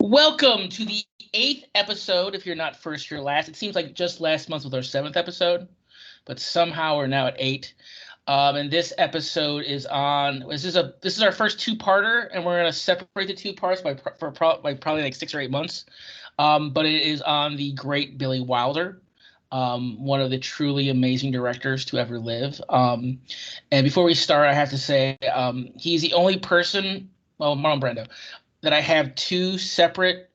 Welcome to the 8th episode. If you're not first, you're last. It seems like just last month was our 7th episode, but somehow we're now at 8. And this episode is on. This is our first two-parter, and we're gonna separate the two parts by probably like 6 or 8 months. But it is on the great Billy Wilder, one of the truly amazing directors to ever live. And before we start, I have to say he's the only person, well, Marlon Brando, that I have two separate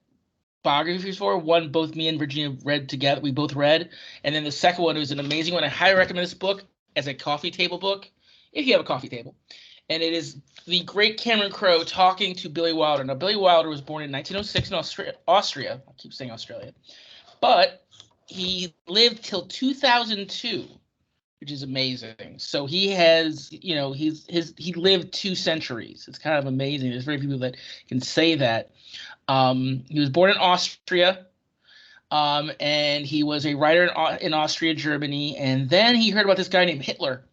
biographies for. One, both me and Virginia read together. We both read. And then the second one was an amazing one. I highly recommend this book as a coffee table book, if you have a coffee table. And it is the great Cameron Crowe talking to Billy Wilder. Now, Billy Wilder was born in 1906 in Austria. I keep saying Australia. But he lived till 2002, which is amazing. So he has, he lived 2 centuries. It's kind of amazing. There's very few people that can say that. He was born in Austria, and he was a writer in Austria, Germany. And then he heard about this guy named Hitler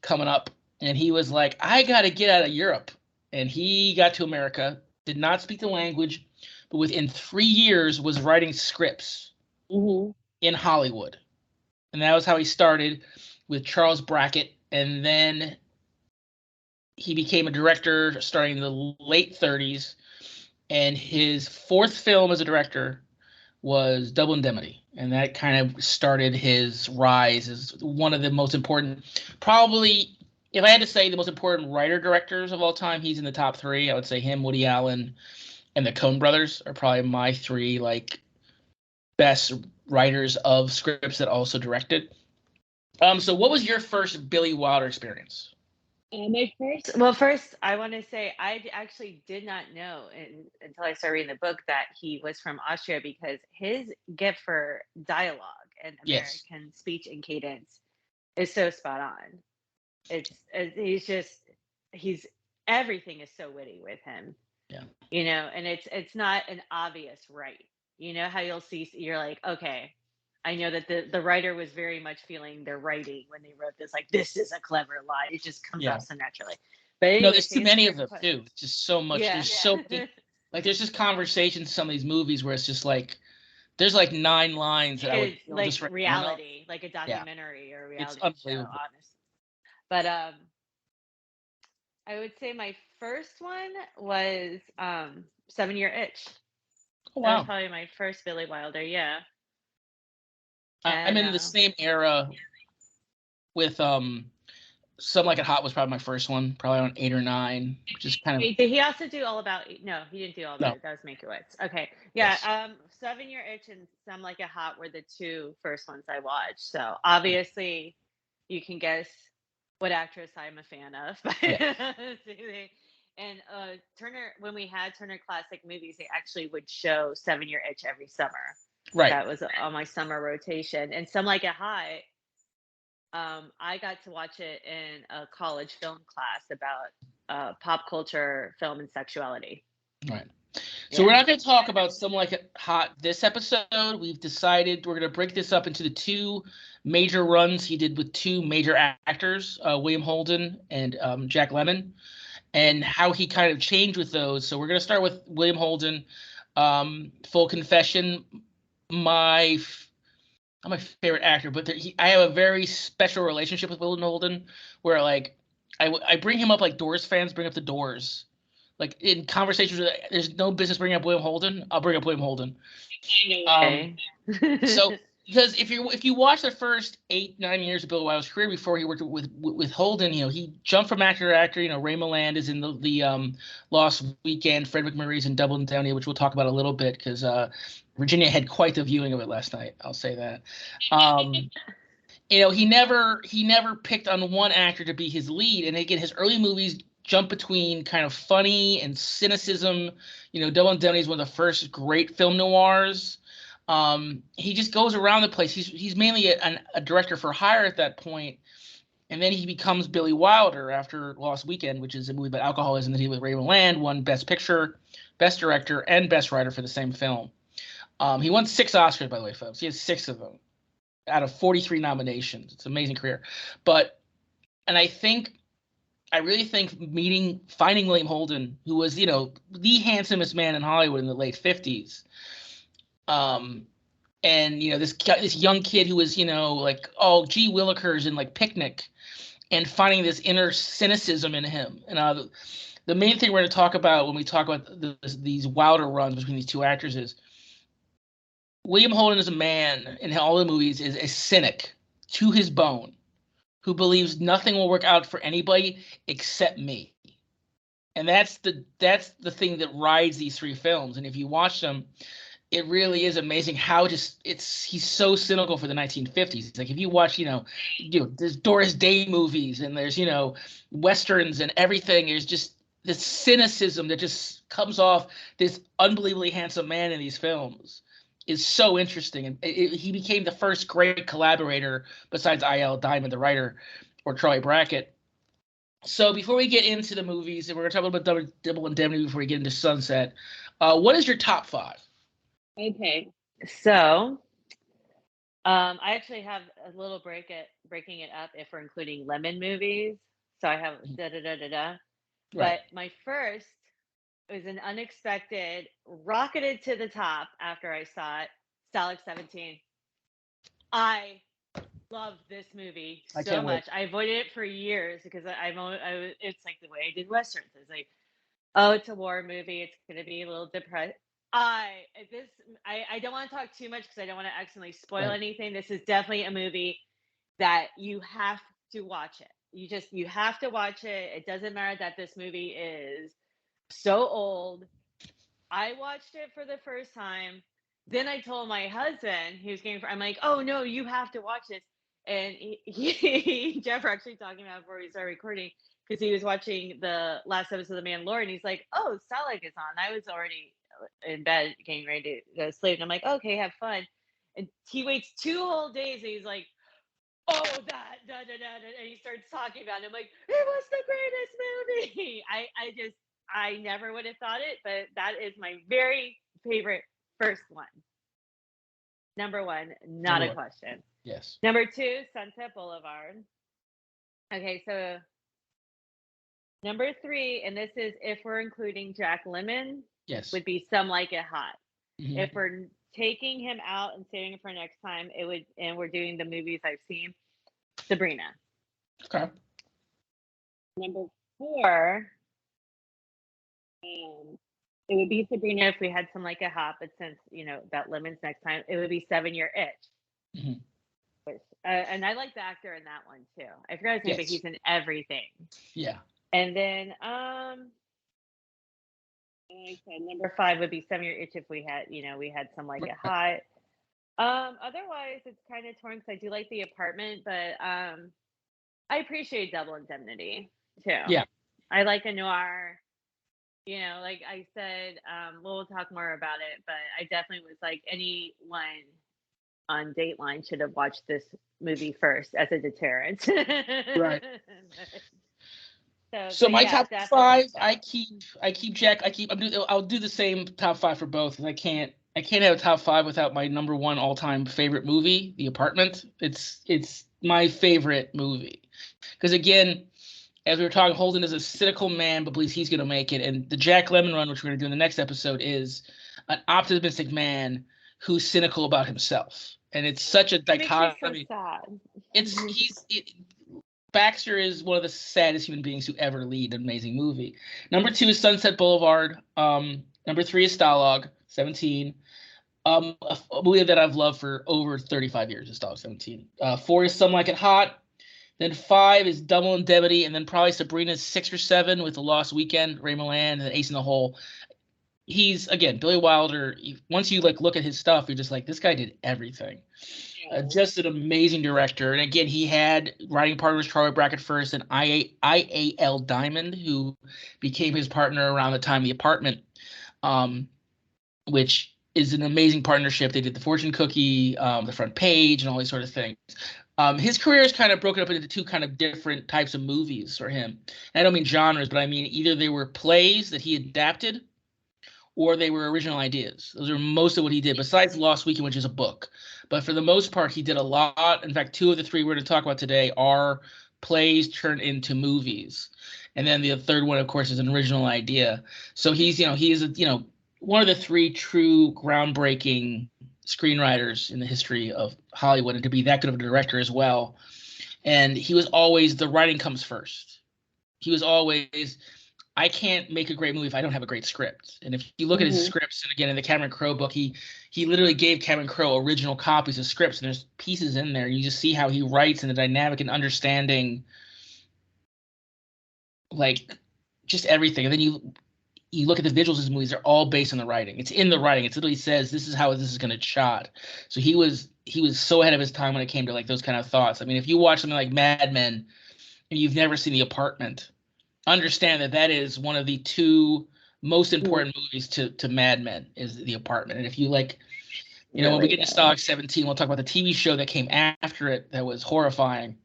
coming up, and he was like, I got to get out of Europe. And he got to America, did not speak the language, but within 3 years was writing scripts in Hollywood. And that was how he started with Charles Brackett, and then he became a director starting in the late 30s, and his fourth film as a director was Double Indemnity, and that kind of started his rise as one of the most important, probably, if I had to say the most important writer-directors of all time, he's in the top 3. I would say him, Woody Allen, and the Coen brothers are probably my 3 best writers of scripts that also directed. So what was your first Billy Wilder experience? First, I want to say I actually did not know until I started reading the book that he was from Austria, because his gift for dialogue and American speech and cadence is so spot on. He's everything is so witty with him. Yeah. And it's not an obvious right. You know how you're like, okay, I know that the writer was very much feling their writing when they wrote this. Like, this is a clever line. It just comes out so naturally. But anyway, no, there's too many of them too. It's just so much. Yeah. There's so many. There's just conversations in some of these movies where it's just like there's 9 lines that I would just reality, like a documentary or a reality show, honestly. But I would say my first one was 7 Year Itch. Oh, wow. That was probably my first Billy Wilder. Yeah. I'm in the same era with Some Like It Hot was probably my first one, probably on 8 or 9, which is kind of. Did he also do All About? No, he didn't do All About. That was Mankiewicz. Okay, yeah. Yes. 7 Year Itch and Some Like It Hot were the 2 first ones I watched. So obviously, you can guess what actress I'm a fan of. Yeah. And Turner, when we had Turner Classic Movies, they actually would show 7 Year Itch every summer. Right. That was on my summer rotation. And Some Like It Hot, I got to watch it in a college film class about pop culture, film, and sexuality. Right. So we're not going to talk about Some Like It Hot this episode. We've decided we're going to break this up into the 2 major runs he did with 2 major actors, William Holden and Jack Lemmon, and how he kind of changed with those. So we're going to start with William Holden. Full confession, I'm my favorite actor, but I have a very special relationship with William Holden, where I bring him up like Doors fans bring up the Doors. Like in conversations, there's no business bringing up William Holden. I'll bring up William Holden. So because if you watch the first 8-9 years of Billy Wilder's career before he worked with Holden, he jumped from actor to actor. Ray Milland is in the Lost Weekend. Fred McMurray's in Double Indemnity, which we'll talk about a little bit because Virginia had quite the viewing of it last night. I'll say that. He never picked on one actor to be his lead, and again, his early movies jump between kind of funny and cynicism. Double Indemnity is one of the first great film noirs. He just goes around the place. He's mainly a director for hire at that point, and then he becomes Billy Wilder after Lost Weekend, which is a movie about alcoholism that he with Ray Milland won Best Picture, Best Director, and Best Writer for the same film. He won 6 Oscars, by the way, folks. He has 6 of them out of 43 nominations. It's an amazing career. And I think I really think finding William Holden, who was, the handsomest man in Hollywood in the late 50s, um, and this young kid who was, like, oh, gee willikers in like Picnic, and finding this inner cynicism in him. And the main thing we're going to talk about when we talk about these Wilder runs between these two actors is William Holden is a man in all the movies is a cynic to his bone who believes nothing will work out for anybody except me. And that's the thing that rides these three films. And if you watch them, it really is amazing how he's so cynical for the 1950s. Like if you watch, there's Doris Day movies and there's, Westerns and everything. There's just this cynicism that just comes off this unbelievably handsome man in these films is so interesting. And he became the first great collaborator besides I.L. Diamond, the writer, or Charlie Brackett. So before we get into the movies, and we're going to talk about Double Indemnity before we get into Sunset, what is your top 5? Okay, so I actually have a little breaking it up if we're including Lemon movies. So I have da-da-da-da-da. But my first was an unexpected, rocketed to the top after I saw it, Stalag 17. I love this movie so much. I avoided it for years because it's like the way I did Westerns. It's like, oh, it's a war movie. It's going to be a little depressed. I don't want to talk too much because I don't want to accidentally spoil anything. This is definitely a movie that you have to watch it. You have to watch it. It doesn't matter that this movie is so old. I watched it for the first time. Then I told my husband, I'm like, oh no, you have to watch this. And Jeff were actually talking about before we started recording because he was watching the last episode of The Mandalorian. He's like, oh, Stalag is on. I was already in bed getting ready to go to sleep. And I'm like, okay, have fun. And he waits 2 whole days and he's like, oh, that, da, da, da, da, and he starts talking about it. I'm like, it was the greatest movie. I never would have thought it, but that is my very favorite first one. Number 1, not a question. Yes. Number 2, Sunset Boulevard. Okay, so number 3, and this is if we're including Jack Lemmon, would be Some Like It Hot. Mm-hmm. If we're taking him out and saving it for next time, and we're doing the movies I've seen, Sabrina. Okay. Number 4, it would be Sabrina if we had Some Like It Hot, but since that Lemmon's next time, it would be 7 Year Itch. Mm-hmm. And I like the actor in that one too. I forgot his name, but he's in everything. Yeah. And then like I said, number 5 would be 7 Year Itch if we had Some Like It Hot. Otherwise it's kind of torn because I do like The Apartment, but I appreciate Double Indemnity too. Yeah. I like a noir. Like I said, we'll talk more about it, but I definitely was like, anyone on Dateline should have watched this movie first as a deterrent. Right. So my top 5, I keep Jack. I'll do the same top 5 for both. I can't have a top 5 without my number 1 all-time favorite movie, The Apartment. It's my favorite movie because, again, as we were talking, Holden is a cynical man, but believes he's going to make it. And the Jack Lemmon run, which we're going to do in the next episode, is an optimistic man who's cynical about himself. And it's such a dichotomy. So sad. Baxter is one of the saddest human beings to ever lead an amazing movie. Number 2 is Sunset Boulevard. Number 3 is Stalag 17. A movie that I've loved for over 35 years is Stalag 17. 4 is Some Like It Hot. Then 5 is Double Indemnity, and then probably Sabrina's 6 or 7 with The Lost Weekend, Ray Milland, and Ace in the Hole. He's, again, Billy Wilder. Once you look at his stuff, you're just like, this guy did everything. Just an amazing director. And again, he had writing partners Charlie Brackett first and I.A.L. Diamond, who became his partner around the time of The Apartment, which is an amazing partnership. They did The Fortune Cookie, The Front Page, and all these sort of things. His career is kind of broken up into 2 kind of different types of movies for him. And I don't mean genres, but I mean either they were plays that he adapted or they were original ideas. Those are most of what he did, besides Lost Weekend, which is a book. But for the most part, he did a lot. In fact, 2 of the 3 we're going to talk about today are plays turned into movies. And then the third one, of course, is an original idea. So he's, he is, one of the three true groundbreaking screenwriters in the history of Hollywood, and to be that good of a director as well. And he was always, the writing comes first. He was always, I can't make a great movie if I don't have a great script. And if you look at his scripts, and again in the Cameron Crowe book, he literally gave Cameron Crowe original copies of scripts, and there's pieces in there. You just see how he writes and the dynamic and understanding, like, just everything. And then you look at the visuals of his movies; they're all based on the writing. It's in the writing. It literally says this is how this is going to shot. So he was so ahead of his time when it came to like those kind of thoughts. I mean, if you watch something like Mad Men and you've never seen The Apartment, understand that that is one of the two most important movies to Mad Men is The Apartment. And if you like, really when we get to Stalag 17, we'll talk about the TV show that came after it that was horrifying.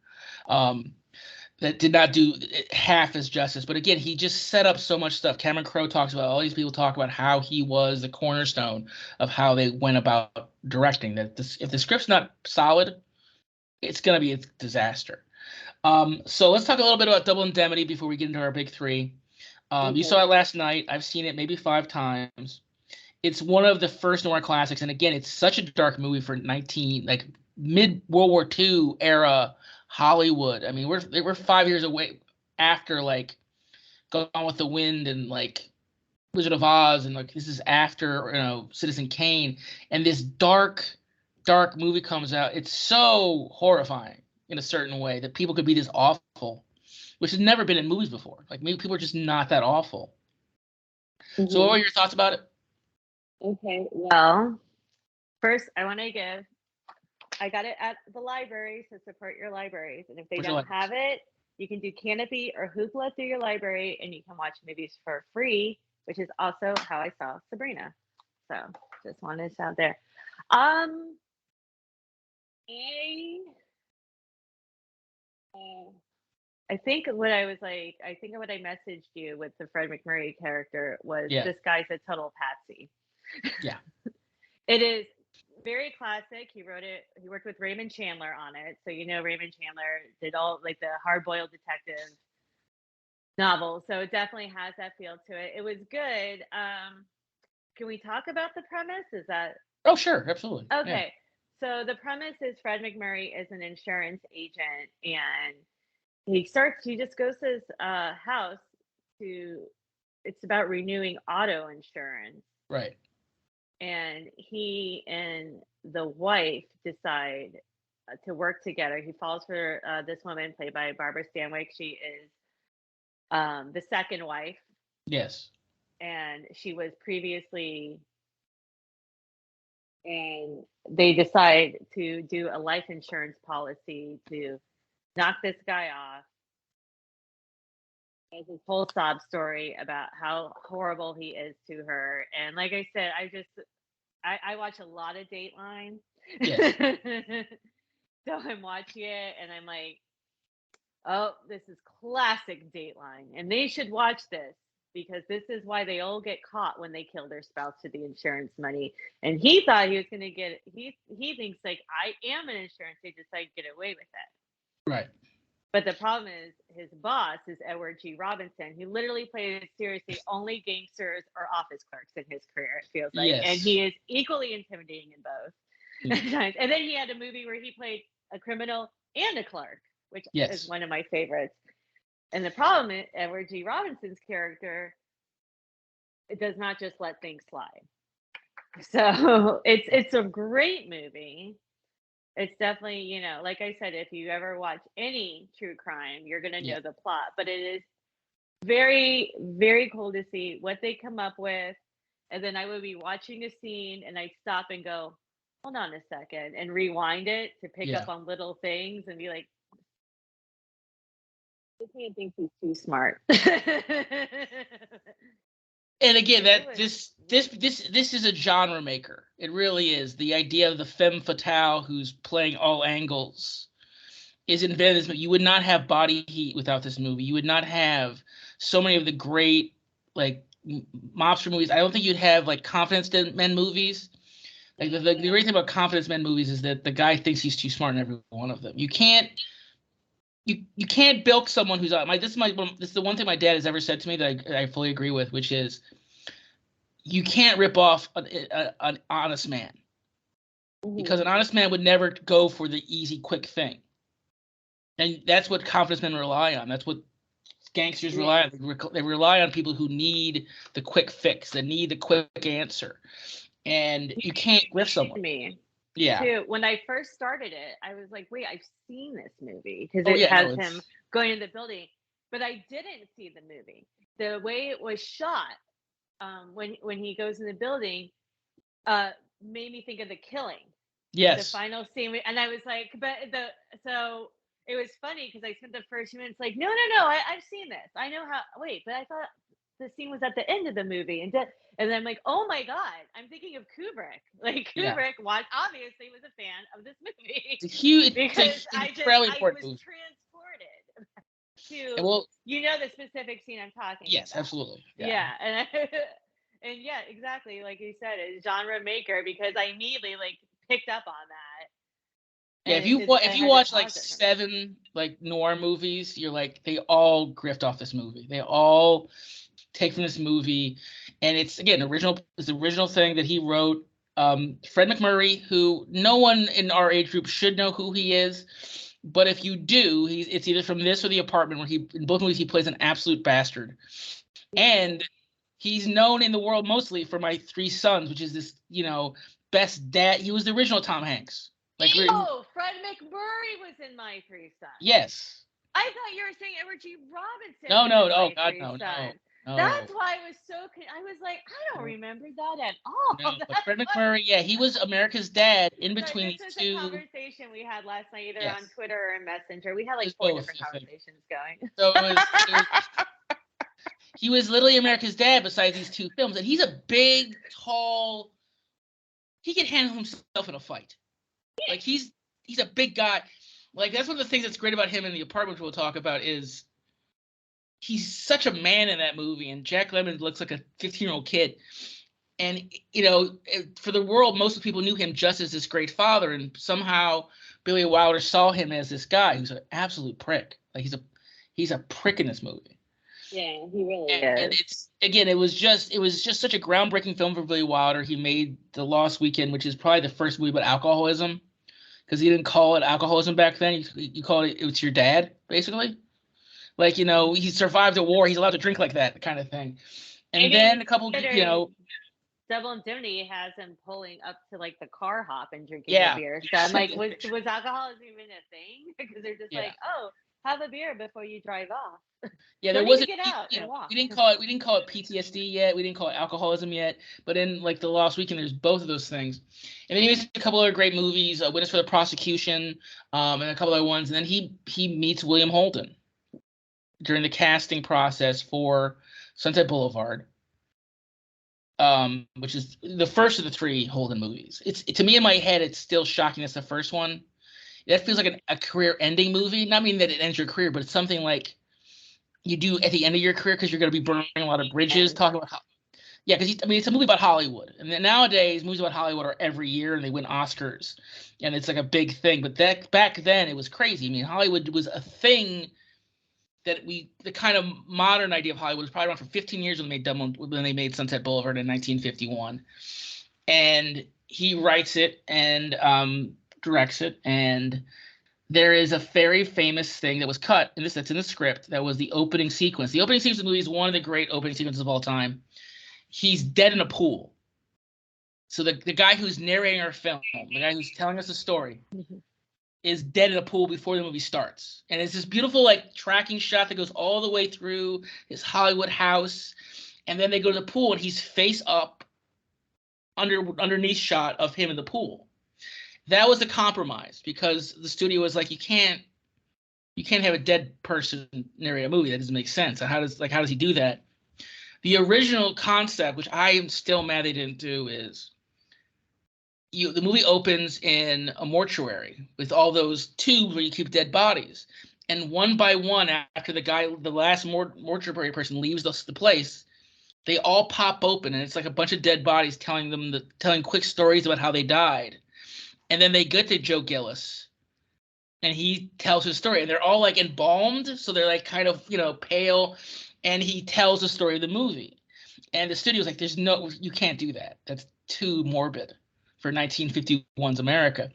That did not do half as justice. But again, he just set up so much stuff. Cameron Crowe talks about, all these people talk about how he was the cornerstone of how they went about directing. That if the script's not solid, it's going to be a disaster. So let's talk a little bit about Double Indemnity before we get into our big three. You saw it last night. I've seen it maybe 5 times. It's one of the first noir classics. And again, it's such a dark movie for mid World War II era Hollywood. I mean, we're 5 years away after like Gone with the Wind and like Wizard of Oz, and like this is after Citizen Kane, and this dark movie comes out. It's so horrifying in a certain way that people could be this awful, which has never been in movies before. Like maybe people are just not that awful. So what were your thoughts about it? Okay, well, first I want to give, I got it at the library, so support your libraries. And if they don't have it, you can do Canopy or Hoopla through your library, and you can watch movies for free, which is also how I saw Sabrina. So just wanted to shout there. I think what I messaged you with the Fred McMurray character was this guy's a total patsy. Yeah. It is very classic. He wrote it. He worked with Raymond Chandler on it. So, Raymond Chandler did all like the hard-boiled detective novel. So it definitely has that feel to it. It was good. Can we talk about the premise? Is that? Oh, sure. Absolutely. Okay. Yeah. So the premise is Fred McMurray is an insurance agent, and he just goes to his house it's about renewing auto insurance. Right. And he and the wife decide to work together. He falls for this woman played by Barbara Stanwyck. She is the second wife. Yes. And she was previously, and they decide to do a life insurance policy to knock this guy off. It's his whole sob story about how horrible he is to her. And like I said, I watch a lot of Dateline. Yes. So I'm watching it and I'm like, oh, this is classic Dateline. And they should watch this because this is why they all get caught when they kill their spouse to the insurance money. And he thought he was going to get, he thinks like, I am an insurance agent, so I get away with it. Right. But the problem is his boss is Edward G. Robinson. He literally played seriously only gangsters or office clerks in his career, it feels like. Yes. And he is equally intimidating in both. Mm. And then he had a movie where he played a criminal and a clerk, which is one of my favorites. And the problem is Edward G. Robinson's character, it does not just let things slide. So it's a great movie. It's definitely, like I said, if you ever watch any true crime, you're going to know the plot. But it is very, very cool to see what they come up with. And then I would be watching a scene and I'd stop and go, hold on a second, and rewind it to pick up on little things and be like, this man thinks he's too smart. And again, this is a genre maker. It really is. The idea of the femme fatale who's playing all angles is invented in this movie. You would not have Body Heat without this movie. You would not have so many of the great like mobster movies. I don't think you'd have like Confidence Men movies. Like the great thing about Confidence Men movies is that the guy thinks he's too smart in every one of them. You can't you can't bilk someone who's this is the one thing my dad has ever said to me that I fully agree with, which is you can't rip off an honest man, because an honest man would never go for the easy, quick thing. And that's what confidence men rely on. That's what gangsters rely on. They rely on people who need the quick fix, that need the quick answer. And you can't grift someone. Me. Yeah. Too. When I first started it, I was like, wait, I've seen this movie because it has him going in the building, but I didn't see the movie. The way it was shot, when he goes in the building, made me think of The Killing. Yes. The final scene, and I was like, so it was funny because I spent the first few minutes like, no, I've seen this. I know how. Wait, but I thought the scene was at the end of the movie, and then I'm like, oh my god, I'm thinking of Kubrick. Like Kubrick obviously was a fan of this movie. It's a huge, because I was transported to the specific scene I'm talking about. Yes, absolutely. Yeah, and yeah, exactly, like you said, it's genre maker because I immediately picked up on that. Yeah, if you watch like 7 like noir movies, you're like, they all grift off this movie. They all take from this movie, and it's again it's the original thing that he wrote. Fred McMurray, who no one in our age group should know who he is, but if you do, it's either from this or The Apartment, where in both movies he plays an absolute bastard, and he's known in the world mostly for My Three Sons, which is this best dad. He was the original Tom Hanks. Fred McMurray was in My Three Sons. Yes. I thought you were saying Edward G. Robinson. No. Oh God, no. That's why I was I was like, I don't remember that at all. No, but Fred McMurray, he was America's dad in between these this two. A conversation we had last night, either on Twitter or in Messenger. We had like 4 different conversations going. So he was literally America's dad besides these 2 films, and he's a big, tall. He can handle himself in a fight. Like he's a big guy. Like that's one of the things that's great about him in The Apartment, which we'll talk about, is he's such a man in that movie, and Jack Lemmon looks like a 15-year-old kid. And for the world, most of the people knew him just as this great father, and somehow Billy Wilder saw him as this guy who's an absolute prick. Like he's a prick in this movie. Yeah, he really is. And it was just such a groundbreaking film for Billy Wilder. He made The Lost Weekend, which is probably the first movie about alcoholism, because he didn't call it alcoholism back then. You called it "It's Your Dad," basically. Like, he survived a war. He's allowed to drink like that kind of thing. And then a couple, Double Indemnity has him pulling up to like the car hop and drinking a beer. So I'm like, was alcoholism even a thing? Because they're just like, oh, have a beer before you drive off. Yeah, there wasn't. Get out and walk. We didn't call it PTSD yet. We didn't call it alcoholism yet. But in like The Lost Weekend, there's both of those things. And then he makes a couple other great movies, Witness for the Prosecution, and a couple other ones. And then he meets William Holden during the casting process for Sunset Boulevard, which is the first of the 3 Holden movies. It's to me in my head, it's still shocking. It's the first one. That feels like a career-ending movie. Not meaning that it ends your career, but it's something like you do at the end of your career because you're going to be burning a lot of bridges. Talking about because it's a movie about Hollywood, and then nowadays movies about Hollywood are every year and they win Oscars, and it's like a big thing. But back then it was crazy. I mean, Hollywood was a thing. The kind of modern idea of Hollywood was probably around for 15 years when they made Sunset Boulevard in 1951, and he writes it and directs it, and there is a very famous thing that was cut, and that's in the script. That was the opening sequence. The opening sequence of the movie is one of the great opening sequences of all time. He's dead in a pool. So the guy who's narrating our film, the guy who's telling us the story, is dead in a pool before the movie starts. And it's this beautiful tracking shot that goes all the way through his Hollywood house. And then they go to the pool and he's face up underneath shot of him in the pool. That was a compromise because the studio was like, you can't have a dead person narrate a movie. That doesn't make sense. So how does he do that? The original concept, which I am still mad they didn't do, is the movie opens in a mortuary with all those tubes where you keep dead bodies. And one by one, after the last mortuary person leaves the place, they all pop open, and it's like a bunch of dead bodies telling quick stories about how they died. And then they get to Joe Gillis, and he tells his story, and they're all like embalmed, so they're like kind of pale, and he tells the story of the movie, and the studio's like, you can't do that. That's too morbid for 1951's America,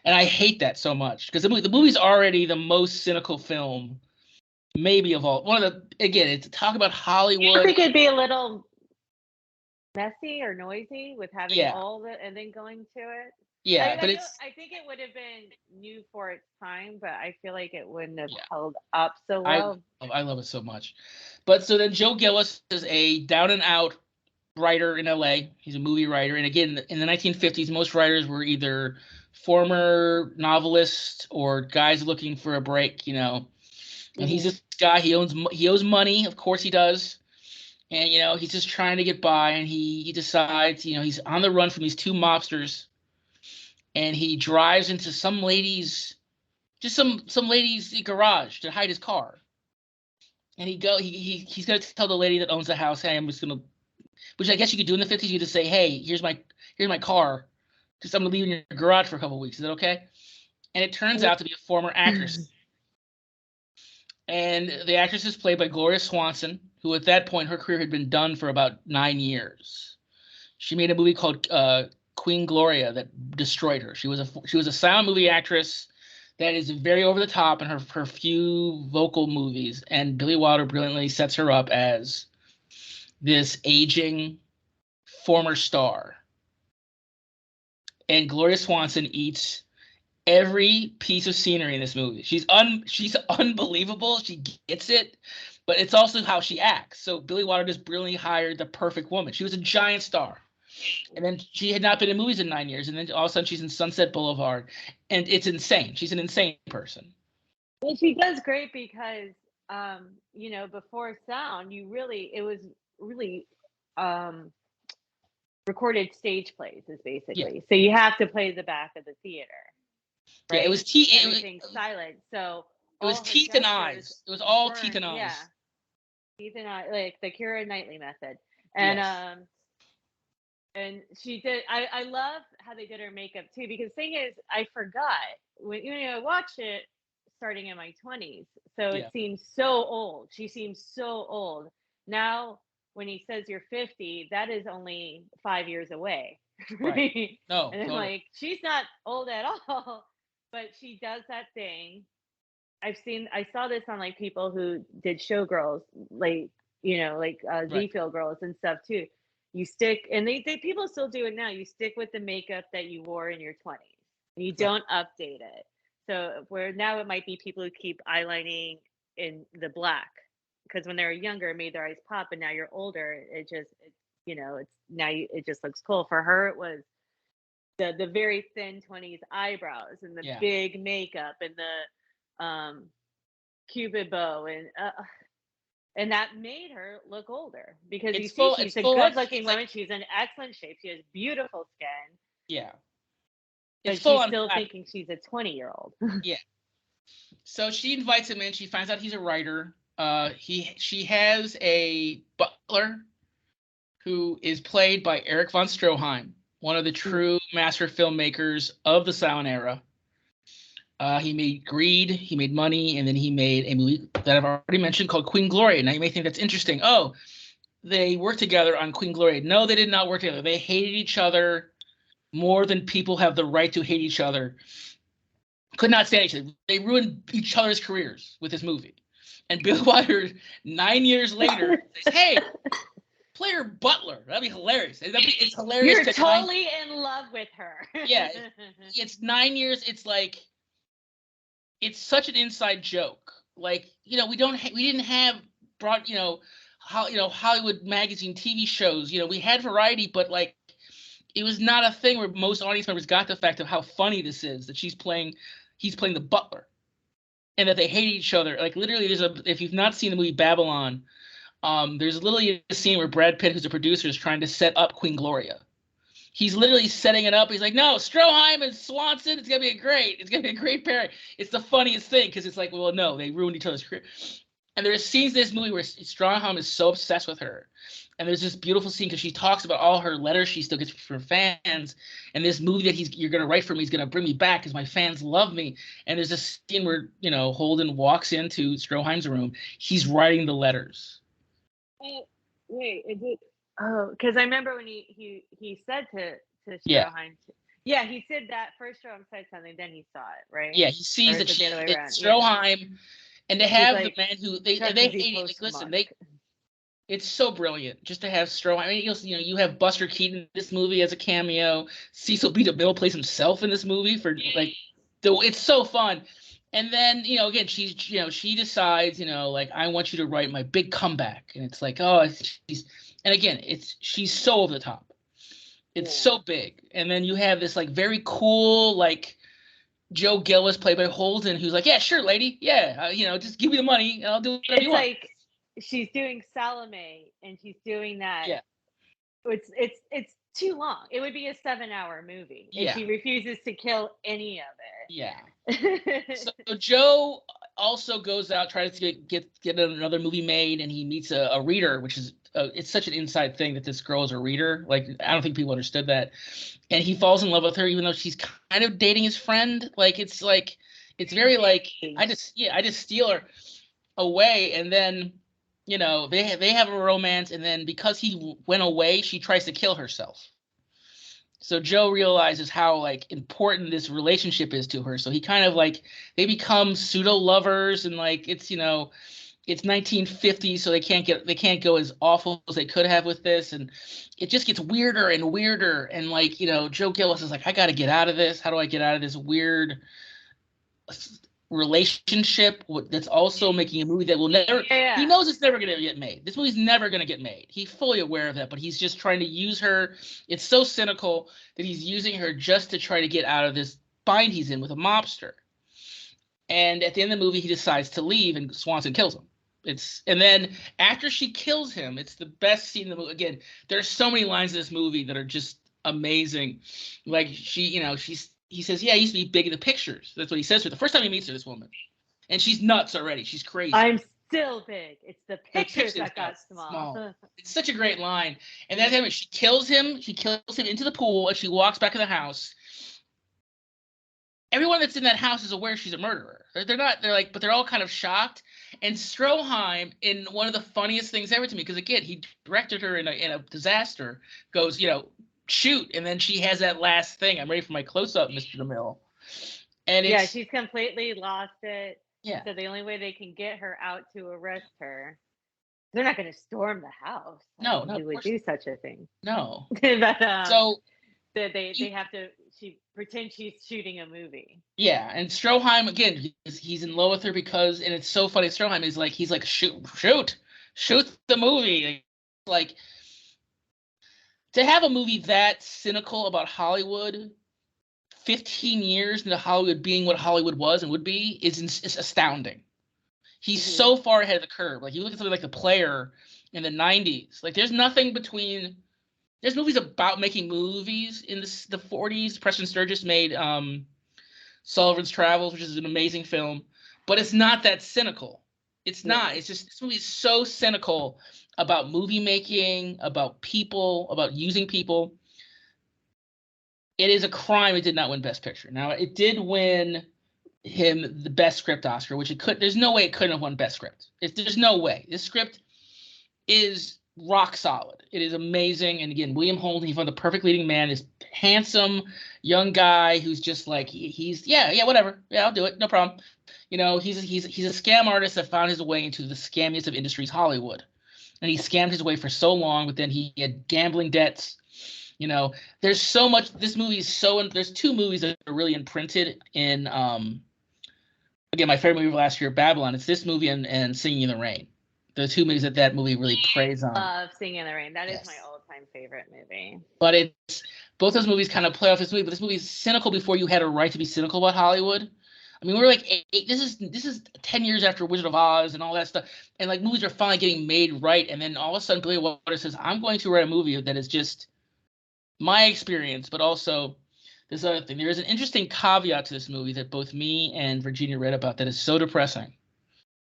and I hate that so much because the movie's already the most cynical film maybe of all. One of the again, it's talk about Hollywood. I think it'd be a little messy or noisy with having Yeah. all the and then going to it. Yeah, I but I think it would have been new for its time, but I feel like it wouldn't have yeah, held up so well. I love it so much. But so then Joe Gillis is a down and out writer in LA. He's a movie writer, and again, in the 1950s, most writers were either former novelists or guys looking for a break, And he's this guy. He owes money, of course he does, and he's just trying to get by. And he decides, he's on the run from these two mobsters, and he drives into some lady's garage to hide his car. And he's gonna tell the lady that owns the house, hey, I'm just gonna, which I guess you could do in the 50s. You just say, hey, here's my car, just I'm gonna leave it in your garage for a couple of weeks. Is that okay? And it turns out to be a former actress. And the actress is played by Gloria Swanson, who at that point her career had been done for about 9 years. She made a movie called Queen Gloria that destroyed her. She was a silent movie actress that is very over the top in her few vocal movies, and Billy Wilder brilliantly sets her up as this aging former star. And Gloria Swanson eats every piece of scenery in this movie. She's unbelievable. She gets it, but it's also how she acts. So Billy Wilder just brilliantly hired the perfect woman. She was a giant star, and then she had not been in movies in 9 years, and then all of a sudden she's in Sunset Boulevard, and it's insane. She's an insane person. Well, she does great because before sound, it was really recorded stage plays is basically. Yeah. So you have to play the back of the theater. Right? Yeah, it was everything's silent. So it was teeth and eyes. It was all teeth and eyes. Yeah. Teeth and eyes, like the Keira Knightley method. And yes. And she did. I love how they did her makeup too, because the thing is, I forgot when I watched it starting in my 20s, so it seems so old. She seems so old now. When he says you're 50, that is only 5 years away. Right. No, and I'm like, she's not old at all, but she does that thing. I saw this on like people who did showgirls, like Z-Field girls and stuff too. You stick, and they people still do it now. You stick with the makeup that you wore in your 20s, and you don't update it. So where now it might be people who keep eyelining in the black, because when they were younger, it made their eyes pop, and now you're older, it just looks cool. For her, it was the very thin 20s eyebrows and the big makeup and the cupid bow, and that made her look older, because she's a good-looking woman. She's in excellent shape. She has beautiful skin. Yeah. But she's still thinking she's a 20-year-old. Yeah. So she invites him in. She finds out he's a writer. She has a butler who is played by Eric von Stroheim, one of the true master filmmakers of the silent era. He made Greed, he made Money, and then he made a movie that I've already mentioned called Queen Gloria. Now you may think that's interesting. Oh, they worked together on Queen Gloria. No, they did not work together. They hated each other more than people have the right to hate each other. Could not stand each other. They ruined each other's careers with this movie. And Bill Wilder, 9 years later, says, hey, play her butler. That'd be hilarious. It's hilarious. You're totally in love with her. Yeah. It's 9 years. It's like, it's such an inside joke. Like, we didn't have Hollywood magazine TV shows. We had variety, but like, it was not a thing where most audience members got the fact of how funny this is, that he's playing the butler, and that they hate each other. Like, literally, if you've not seen the movie Babylon, there's a little scene where Brad Pitt, who's a producer, is trying to set up Queen Gloria. He's literally setting it up. He's like, no, Stroheim and Swanson, it's going to be a great pairing. It's the funniest thing, because it's like, well, no, they ruined each other's career. And there's scenes in this movie where Stroheim is so obsessed with her. And there's this beautiful scene because she talks about all her letters she still gets from fans, and this movie that you're gonna write for me is gonna bring me back because my fans love me. And there's a scene where Holden walks into Stroheim's room. He's writing the letters. Wait, is it? Oh, because I remember when he said to Yeah. Stroheim. Yeah, he said that first Stroheim said something, then he saw it, right? Yeah, he sees that Stroheim, and to have the man who they hate. Like, listen, it's so brilliant just to have Stroheim. I mean, you have Buster Keaton in this movie as a cameo. Cecil B. DeMille plays himself in this movie for like, it's so fun. And then again, she decides like, I want you to write my big comeback, and it's like, oh, and again, she's so over the top. It's so big, and then you have this like very cool like Joe Gillis played by Holden, who's like, yeah, sure, lady, yeah, just give me the money and I'll do whatever you want. It's like she's doing Salome and she's doing that. Yeah. It's too long. It would be a 7-hour movie. Yeah. And she refuses to kill any of it. Yeah. So Joe also goes out, tries to get another movie made, and he meets a reader, which is it's such an inside thing that this girl is a reader. Like, I don't think people understood that. And he falls in love with her, even though she's kind of dating his friend. It's very like, I just steal her away, and then they have a romance, and then because he went away, she tries to kill herself. So Joe realizes how like important this relationship is to her. So he kind of like, they become pseudo lovers, and like it's 1950, so they can't go as awful as they could have with this, and it just gets weirder and weirder. And like Joe Gillis is like, I got to get out of this. How do I get out of this weird relationship that's also making a movie that will never, he knows it's never going to get made. This movie's never going to get made. He's fully aware of that, but he's just trying to use her. It's so cynical that he's using her just to try to get out of this bind he's in with a mobster. And at the end of the movie, he decides to leave, and Swanson kills him. And then after she kills him, it's the best scene in the movie. Again, there's so many lines in this movie that are just amazing. Like he says, yeah, I used to be big in the pictures. That's what he says to her. The first time he meets her, this woman. And she's nuts already. She's crazy. I'm still big. It's the pictures that got small. It's such a great line. And that time she kills him. She kills him into the pool, and she walks back in the house. Everyone that's in that house is aware she's a murderer. But they're all kind of shocked. And Stroheim, in one of the funniest things ever to me, because again, he directed her in a disaster, goes, shoot, and then she has that last thing. I'm ready for my close-up, Mr. DeMille. And she's completely lost it. Yeah. So the only way they can get her out to arrest her, they're not going to storm the house. No, who would do such a thing? No. But so they have to. She pretends she's shooting a movie. Yeah, and Stroheim again, he's in love with her because, and it's so funny. Stroheim is like, he's like, shoot the movie. Like, to have a movie that cynical about Hollywood, 15 years into Hollywood being what Hollywood was and would be, is astounding. He's so far ahead of the curve. Like, you look at something like The Player in the 90s. Like, there's nothing between. There's movies about making movies in the 40s. Preston Sturges made Sullivan's Travels, which is an amazing film, but it's not that cynical. It's not. It's just, this movie is so cynical about movie making, about people, about using people. It is a crime it did not win Best Picture. Now, it did win him the Best Script Oscar, which there's no way it couldn't have won Best Script. There's no way. This script is rock solid. It is amazing. And again, William Holden, he's one of the perfect leading man, this handsome young guy who's just like, he's whatever. Yeah, I'll do it. No problem. He's a scam artist that found his way into the scammiest of industries, Hollywood. And he scammed his way for so long, but then he had gambling debts. There's so much. This movie is there's two movies that are really imprinted in, again, my favorite movie of last year, Babylon. It's this movie and Singing in the Rain. The two movies that movie really preys on. I love Singing in the Rain. That is my all-time favorite movie. But it's both those movies kind of play off this movie. But this movie is cynical before you had a right to be cynical about Hollywood. I mean, we're like this is 10 years after Wizard of Oz and all that stuff, and like movies are finally getting made right. And then all of a sudden, Billy Wilder says, "I'm going to write a movie that is just my experience, but also this other thing." There is an interesting caveat to this movie that both me and Virginia read about that is so depressing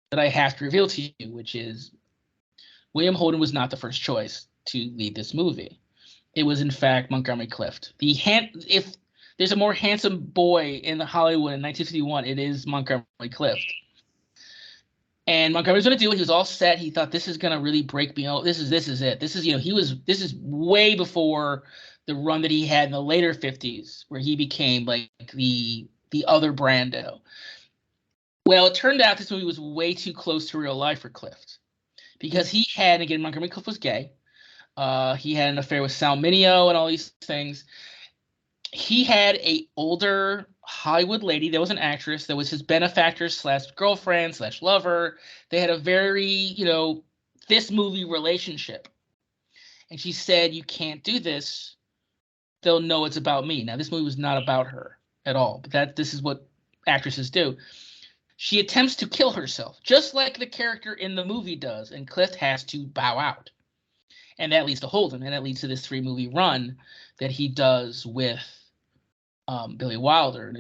that I have to reveal to you, which is William Holden was not the first choice to lead this movie. It was in fact Montgomery Clift. If there's a more handsome boy in Hollywood in 1951, it is Montgomery Clift. And Montgomery was going to do it. He was all set. He thought, this is going to really break me out. This is it. This is way before the run that he had in the later 50s, where he became like the other Brando. Well, it turned out this movie was way too close to real life for Clift, because he had, again, Montgomery Clift was gay. He had an affair with Sal Mineo and all these things. He had a older Hollywood lady that was an actress that was his benefactor / girlfriend / lover. They had a very, this movie relationship. And she said, you can't do this. They'll know it's about me. Now, this movie was not about her at all, but this is what actresses do. She attempts to kill herself, just like the character in the movie does, and Clift has to bow out. And that leads to Holden, and that leads to this 3-movie run that he does with Billy Wilder. And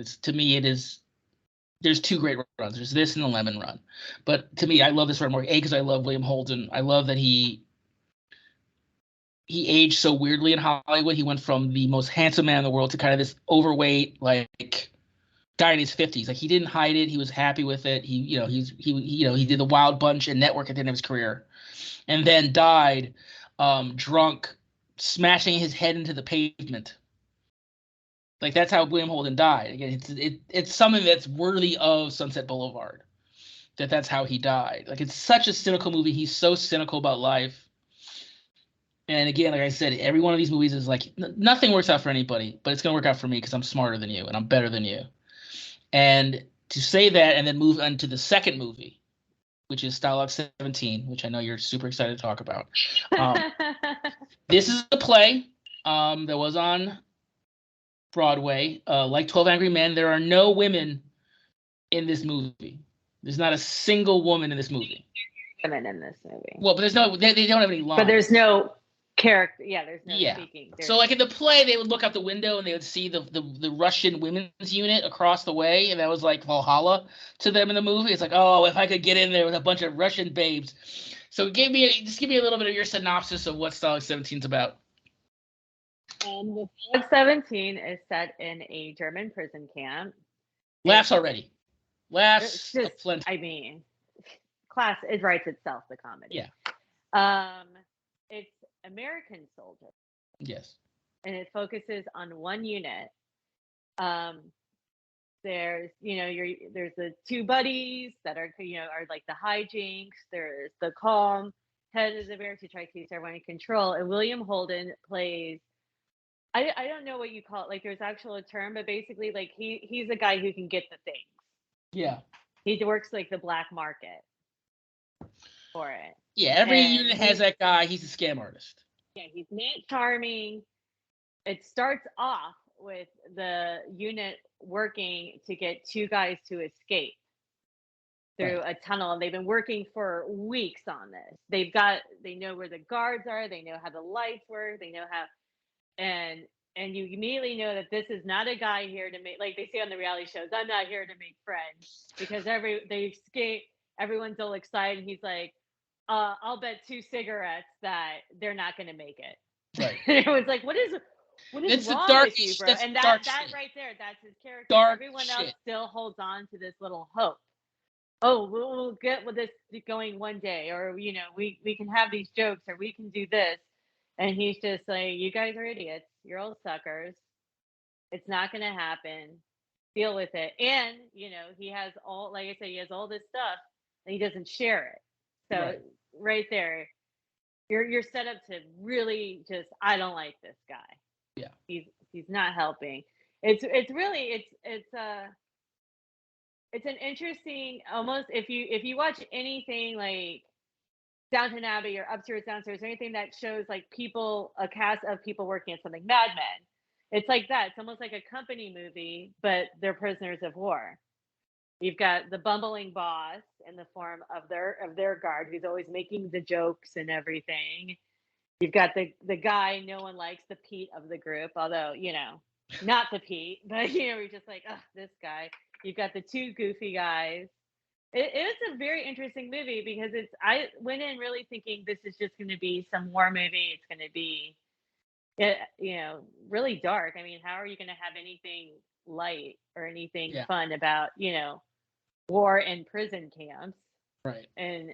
there's 2 great runs. There's this and the Lemon Run. But to me, I love this run more, because I love William Holden. I love that he aged so weirdly in Hollywood. He went from the most handsome man in the world to kind of this overweight, like, guy in his 50s. Like, he didn't hide it. He was happy with it. He did the Wild Bunch and Network at the end of his career, and then died drunk, smashing his head into the pavement. Like, that's how William Holden died. Again, it's something that's worthy of Sunset Boulevard. That's how he died. Like, it's such a cynical movie. He's so cynical about life. And again, like I said, every one of these movies is like, nothing works out for anybody, but it's going to work out for me because I'm smarter than you and I'm better than you. And to say that and then move on to the second movie, which is Stalag 17, which I know you're super excited to talk about. This is a play that was on Broadway. Like 12 Angry Men, there are no women in this movie. There's not a single woman in this movie. Women in this movie. Well, but there's no, they don't have any lines. But there's no character. Yeah, there's no speaking. So like in the play, they would look out the window and they would see the Russian women's unit across the way, and that was like Valhalla to them in the movie. It's like, oh, if I could get in there with a bunch of Russian babes. So give me a little bit of your synopsis of what Stalag 17 is about. The Stalag 17 is set in a German prison camp. Laughs already. Laughs. Just, plenty. I mean, class, it writes itself, the comedy. Yeah. It's American soldiers. Yes. And it focuses on one unit. There's, there's the 2 buddies that are like the hijinks. There's the calm head of the bear to try to keep everyone in control. And William Holden plays, I don't know what you call it. Like, there's actual term, but basically, like, he's a guy who can get the things. Yeah. He works like the black market for it. Yeah, every unit has that guy. He's a scam artist. Yeah, he's not charming. It starts off with the unit working to get 2 guys to escape through a tunnel, and they've been working for weeks on this. They know where the guards are. They know how the lights work. They know how, and you immediately know that this is not a guy here to make, like they say on the reality shows, I'm not here to make friends, because they escape. Everyone's all excited. And he's like, I'll bet 2 cigarettes that they're not going to make it. Right. It was like, what is it's wrong dark, with you, bro? And that right there, that's his character. Dark Everyone shit. else still holds on to this little hope. Oh, we'll get with this going one day, or we can have these jokes, or we can do this. And he's just like, you guys are idiots. You're all suckers. It's not going to happen. Deal with it. And he has all, like I said, he has all this stuff, and he doesn't share it. So right there, you're set up to really just, I don't like this guy. Yeah. He's not helping. It's really it's an interesting, almost, if you watch anything like Downton Abbey or Upstairs Downstairs, or anything that shows like a cast of people working at something, Mad Men. It's like that. It's almost like a company movie, but they're prisoners of war. You've got the bumbling boss in the form of their guard, who's always making the jokes and everything. You've got the guy no one likes, the Pete of the group, although not the Pete, but you're just like, oh, this guy. You've got the 2 goofy guys, it's a very interesting movie because I went in really thinking this is just going to be some war movie. It's going to be, really dark. I mean, how are you going to have anything light or anything Yeah. fun about, war in prison camps? Right. And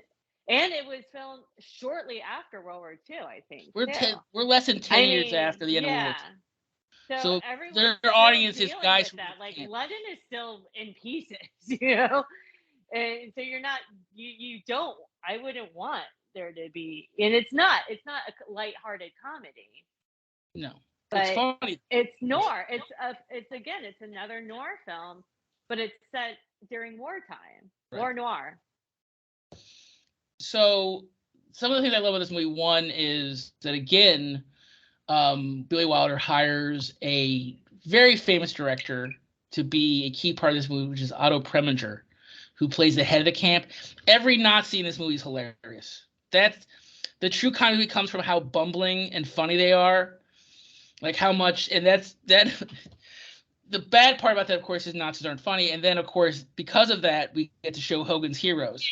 it was filmed shortly after World War II, I think, too. We're less than 10 years after the end of World War Yeah. II. So So everyone's their still audience is dealing guys with from that. Like camp. London is still in pieces, you know? And so you're not you don't I wouldn't want there to be, and it's not a lighthearted comedy, No, it's but funny. it's noir. It's another noir film, but it's set during wartime. Right. War noir. So some of the things I love about this movie, one is that again, Billy Wilder hires a very famous director to be a key part of this movie, which is Otto Preminger, who plays the head of the camp. Every Nazi in this movie is hilarious. That's the true comedy comes from how bumbling and funny they are, like how much, and that's that. The bad part about that, of course, is Nazis aren't funny, and then of course because of that, we get to show Hogan's heroes.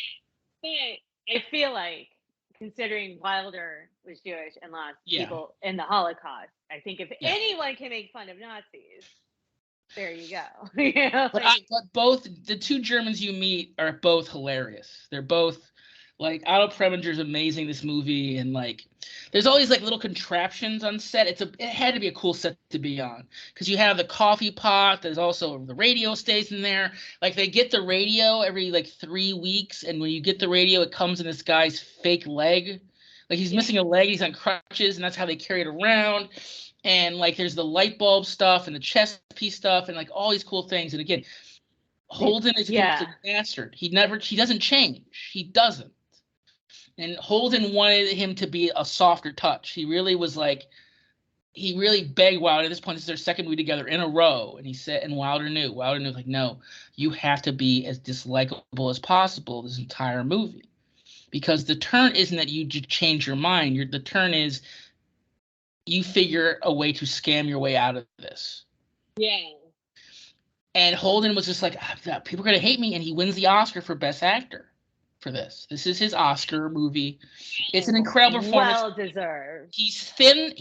I feel like, considering Wilder was Jewish and lost Yeah. people in the Holocaust, I think if anyone can make fun of Nazis, there you go. But both the two Germans you meet are both hilarious. They're both like Otto Preminger's amazing this movie, and like there's all these like little contraptions on set. It had to be a cool set to be on because you have the coffee pot. There's also the radio station there. Like they get the radio every like 3 weeks, and when you get the radio, it comes in this guy's fake leg. Like he's missing a leg, he's on crutches, and that's how they carry it around. And like there's the light bulb stuff and the chess piece stuff and like all these cool things. And again, Holden is a complete bastard. He doesn't change. He doesn't. And Holden wanted him to be a softer touch. He really was like, he really begged Wilder. At this point, this is their second movie together in a row. And he said, and Wilder knew like, no, you have to be as dislikable as possible this entire movie. Because the turn isn't that you just change your mind. The turn is you figure a way to scam your way out of this. Yeah. And Holden was just like, people are going to hate me. And he wins the Oscar for Best Actor for this. This is his Oscar movie. It's an incredible performance. Well deserved. He's thin.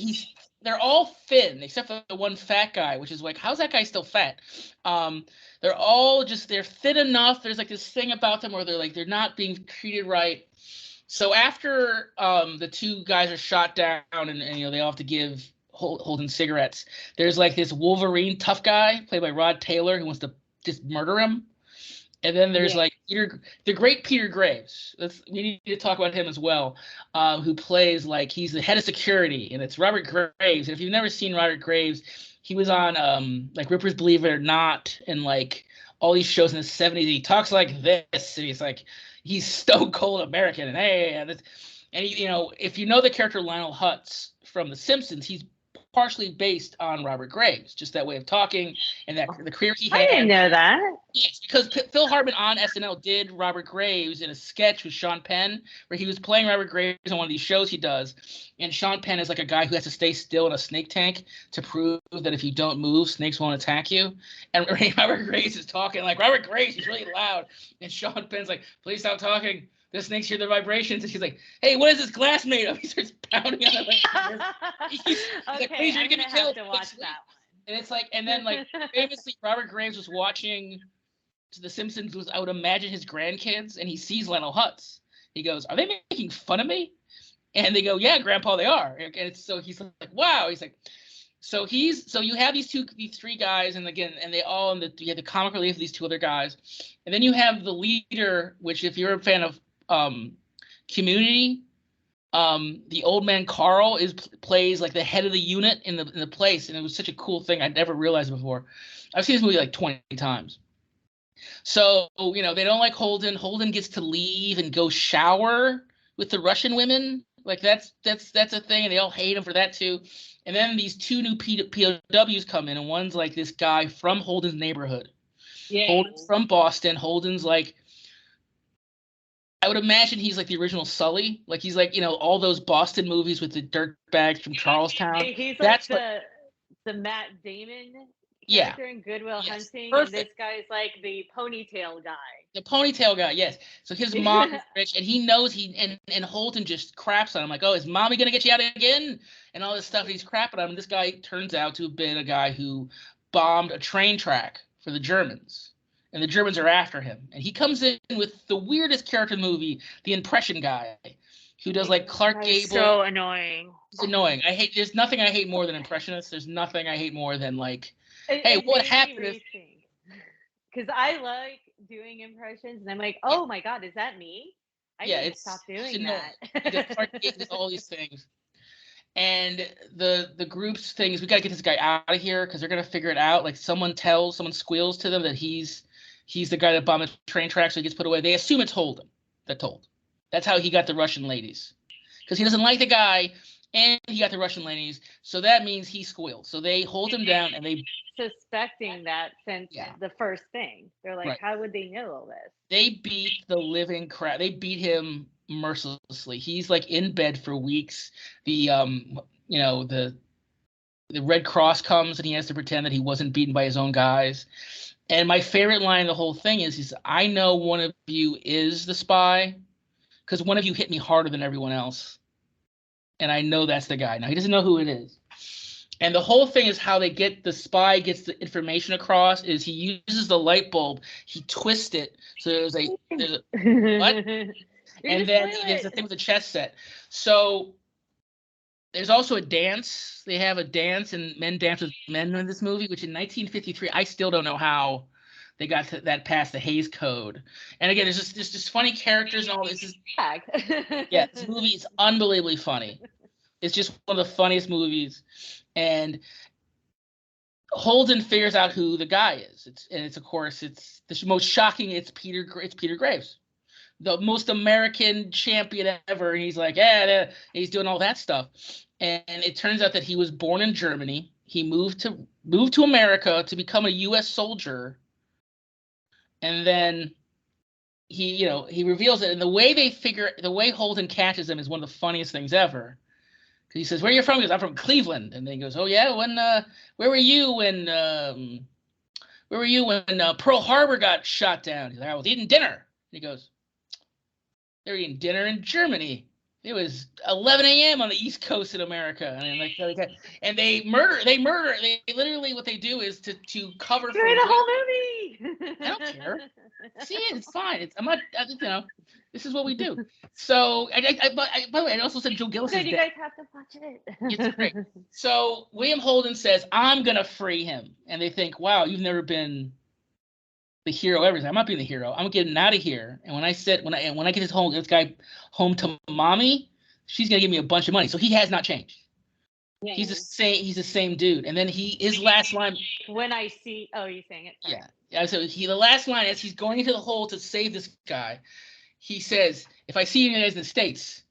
They're all thin except for the one fat guy, which is like, how's that guy still fat? They're all they're thin enough. There's like this thing about them where they're not being treated right. So after the two guys are shot down and they all have to give Holden cigarettes, there's like this Wolverine tough guy played by Rod Taylor who wants to just murder him. And then there's like the great Peter Graves. We need to talk about him as well, who plays like he's the head of security, and it's Robert Graves. And if you've never seen Robert Graves, he was on like Ripley's Believe It or Not and like all these shows in the 70s. He talks like this, and he's stone cold American, and hey, and he, if you know the character Lionel Hutz from The Simpsons, he's partially based on Robert Graves, just that way of talking and that the career he had. I didn't know that. Yes, because Phil Hartman on SNL did Robert Graves in a sketch with Sean Penn, where he was playing Robert Graves on one of these shows he does, and Sean Penn is like a guy who has to stay still in a snake tank to prove that if you don't move, snakes won't attack you. And Robert Graves is talking like Robert Graves, he's really loud, and Sean Penn's like, "Please stop talking. The snakes hear the vibrations." And she's like, "Hey, what is this glass made of?" He starts pounding on it. He's like, "Please, you're gonna have to watch that one. And it's like, and then like famously, Robert Graves was watching The Simpsons. I would imagine his grandkids, and he sees Lionel Hutz. He goes, "Are they making fun of me?" And they go, "Yeah, Grandpa, they are." And so he's like, "Wow." He's like, so you have these three guys, and again, and they all, you have the comic relief of these two other guys, and then you have the leader, which if you're a fan of Community, the old man Carl plays like the head of the unit in the place, and it was such a cool thing I'd never realized before. I've seen this movie like 20 times. So they don't like Holden. Holden gets to leave and go shower with the Russian women. Like that's a thing, and they all hate him for that too. And then these two new POWs come in, and one's like this guy from Holden's neighborhood. Yeah. Holden's from Boston. Holden's like, I would imagine he's like the original Sully. Like he's like, all those Boston movies with the dirt bags from Charlestown. He's like the Matt Damon Yeah. character in Good Will Yes. Hunting, Perfect. and this guy's like the ponytail guy. The ponytail guy, yes. So his mom is rich, and he knows and Holden just craps on him like, oh, is mommy gonna get you out again? And all this stuff. And he's crapping on him. This guy turns out to have been a guy who bombed a train track for the Germans, and the Germans are after him. And he comes in with the weirdest character in the movie, the impression guy, who does like Clark Gable. So annoying. It's annoying. There's nothing I hate more than impressionists. There's nothing I hate more than like, hey, what happened if? Because I like doing impressions, and I'm like, oh my god, is that me? I need to stop doing that. Because all these things, and the group's thing is we gotta get this guy out of here because they're gonna figure it out. Like someone squeals to them that he's the guy that bombed the train track, so he gets put away. They assume it's Holden that told. That's how he got the Russian ladies, because he doesn't like the guy, and he got the Russian ladies, so that means he squeals. So they hold him down, and they suspecting that since the first thing. They're like, how would they know all this? They beat the living crap. They beat him mercilessly. He's like in bed for weeks. The the Red Cross comes and he has to pretend that he wasn't beaten by his own guys. And my favorite line of the whole thing is I know one of you is the spy because one of you hit me harder than everyone else. And I know that's the guy. Now, he doesn't know who it is. And the whole thing is how the spy gets the information across is he uses the light bulb. He twists it. So there's a what? And then there's a thing with the chess set. So there's also a dance. They have a dance, and men dance with men in this movie, which in 1953, I still don't know how they got that past the Hays Code. And again, there's just funny characters and all this. This movie is unbelievably funny. It's just one of the funniest movies. And Holden figures out who the guy is. It's of course the most shocking. It's Peter Graves, the most American champion ever. And he's like, he's doing all that stuff. And it turns out that he was born in Germany. He moved to America to become a U.S. soldier. And then he reveals it. And the way Holden catches him is one of the funniest things ever. He says, "Where are you from?" He goes, "I'm from Cleveland." And then he goes, "Oh yeah, where were you when Pearl Harbor got shot down?" He's like, "I was eating dinner." And he goes, "They were eating dinner in Germany. It was 11 a.m. on the East Coast in America." And they murder. They literally what they do is to cover for the whole movie. I don't care. See it. It's fine. I'm not. This is what we do. So, by the way, I also said Joe Gillis is dead. You guys have to watch it. It's great. So William Holden says, "I'm gonna free him," and they think, "Wow, you've never been the hero ever." I'm not being the hero. I'm getting out of here. And when I get this guy home to mommy, she's gonna give me a bunch of money. So he has not changed. Yeah. He's the same dude. And then his last line. When I see, you're saying it. Sorry. Yeah. So the last line as he's going into the hole to save this guy, he says, "If I see you guys in the States,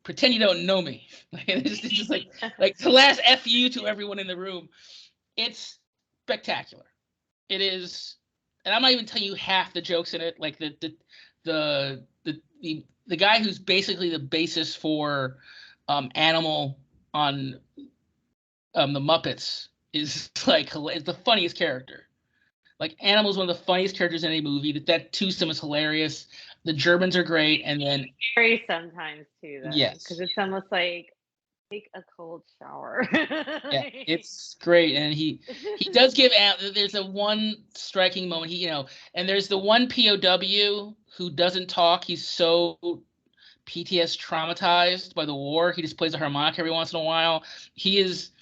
pretend you don't know me." It's just like the last FU to everyone in the room. It's spectacular. It is, and I'm not even telling you half the jokes in it. Like the guy who's basically the basis for Animal on the Muppets is is the funniest character. Like Animal is one of the funniest characters in any movie. That twosome is hilarious. The Germans are great, and then scary sometimes too. Though, yes, because it's almost like take a cold shower. Yeah, it's great, and he does give out. There's a one striking moment. And there's the one POW who doesn't talk. He's so PTS traumatized by the war. He just plays a harmonica every once in a while. He is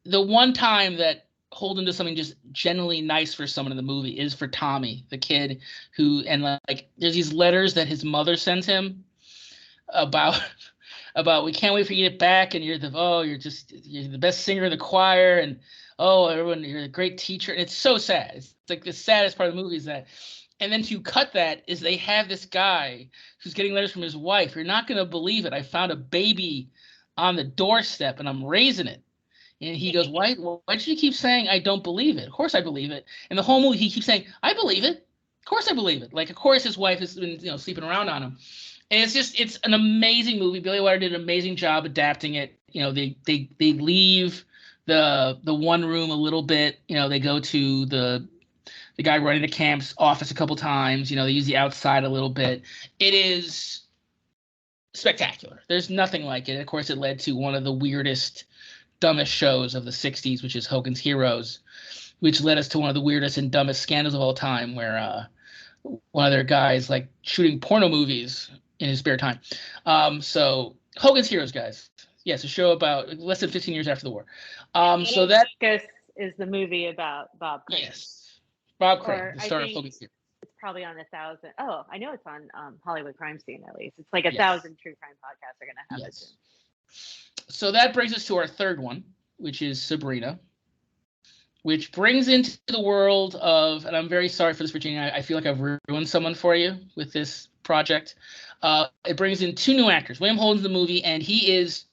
the one time that Holden does something just generally nice for someone in the movie is for Tommy, the kid who, and there's these letters that his mother sends him about we can't wait for you to get back, and you're the best singer in the choir, and everyone, you're a great teacher. And it's so sad. It's like the saddest part of the movie is that. And then to cut that is they have this guy who's getting letters from his wife. You're not going to believe it. I found a baby on the doorstep and I'm raising it. And he goes, why did you keep saying I don't believe it? Of course I believe it. And the whole movie he keeps saying, I believe it. Of course I believe it. Like, of course his wife has been sleeping around on him. And it's an amazing movie. Billy Wilder did an amazing job adapting it. They leave the one room a little bit. They go to the guy running the camp's office a couple times. They use the outside a little bit. It is spectacular. There's nothing like it. Of course, it led to one of the weirdest, dumbest shows of the 60s, which is Hogan's Heroes, which led us to one of the weirdest and dumbest scandals of all time, where one of their guys like shooting porno movies in his spare time. So Hogan's Heroes, guys. Yes, a show about less than 15 years after the war. So that is the movie about Bob Crane. Yes, Bob Crane, Or the I star of think Hogan's Heroes. it's probably on 1,000. Oh, I know it's on Hollywood Crime Scene at least. It's like Yes. 1,000 true crime podcasts are gonna have it soon. So that brings us to our third one, which is Sabrina, which brings into the world of, and I'm very sorry for this, Virginia. I feel like I've ruined someone for you with this project. It brings in two new actors. William Holden's in the movie, and he is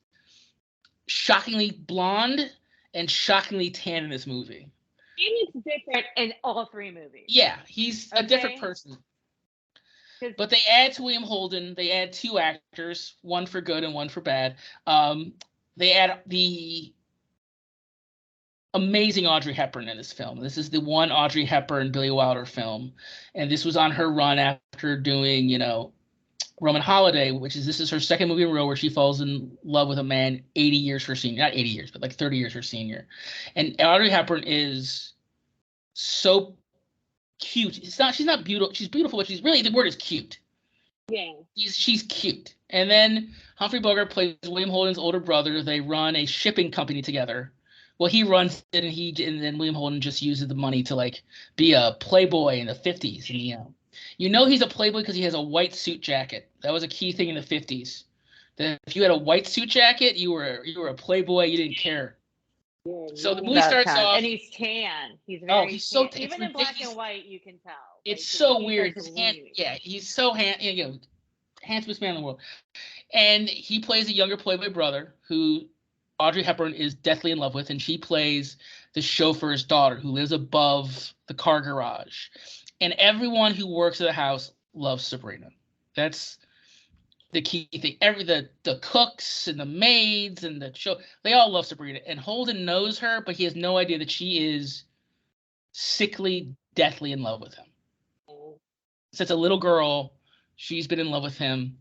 shockingly blonde and shockingly tan in this movie. He looks different in all three movies. Yeah, he's a different person. But they add to William Holden. They add two actors, one for good and one for bad. They add the amazing Audrey Hepburn in this film. This is the one Audrey Hepburn, Billy Wilder film. And this was on her run after doing, Roman Holiday, this is her second movie in a row where she falls in love with a man 80 years her senior. Not 80 years, but like 30 years her senior. And Audrey Hepburn is so cute. She's not beautiful. She's beautiful, but the word is cute. Yeah. She's cute. And then Humphrey Bogart plays William Holden's older brother. They run a shipping company together. Well, he runs it, and then William Holden just uses the money to like be a playboy in the 50s. And he's a playboy because he has a white suit jacket. That was a key thing in the 50s. That if you had a white suit jacket, you were a playboy. You didn't care. Yeah, so the movie starts off, and he's tan. He's very he's so tan. Even in black and white, you can tell. It's so weird. He's so handsomest man in the world, and he plays a younger playboy brother who Audrey Hepburn is deathly in love with, and she plays the chauffeur's daughter who lives above the car garage. And everyone who works at the house loves Sabrina. That's the key thing. The cooks and the maids and the show, they all love Sabrina. And Holden knows her, but he has no idea that she is sickly, deathly in love with him. Since a little girl, she's been in love with him.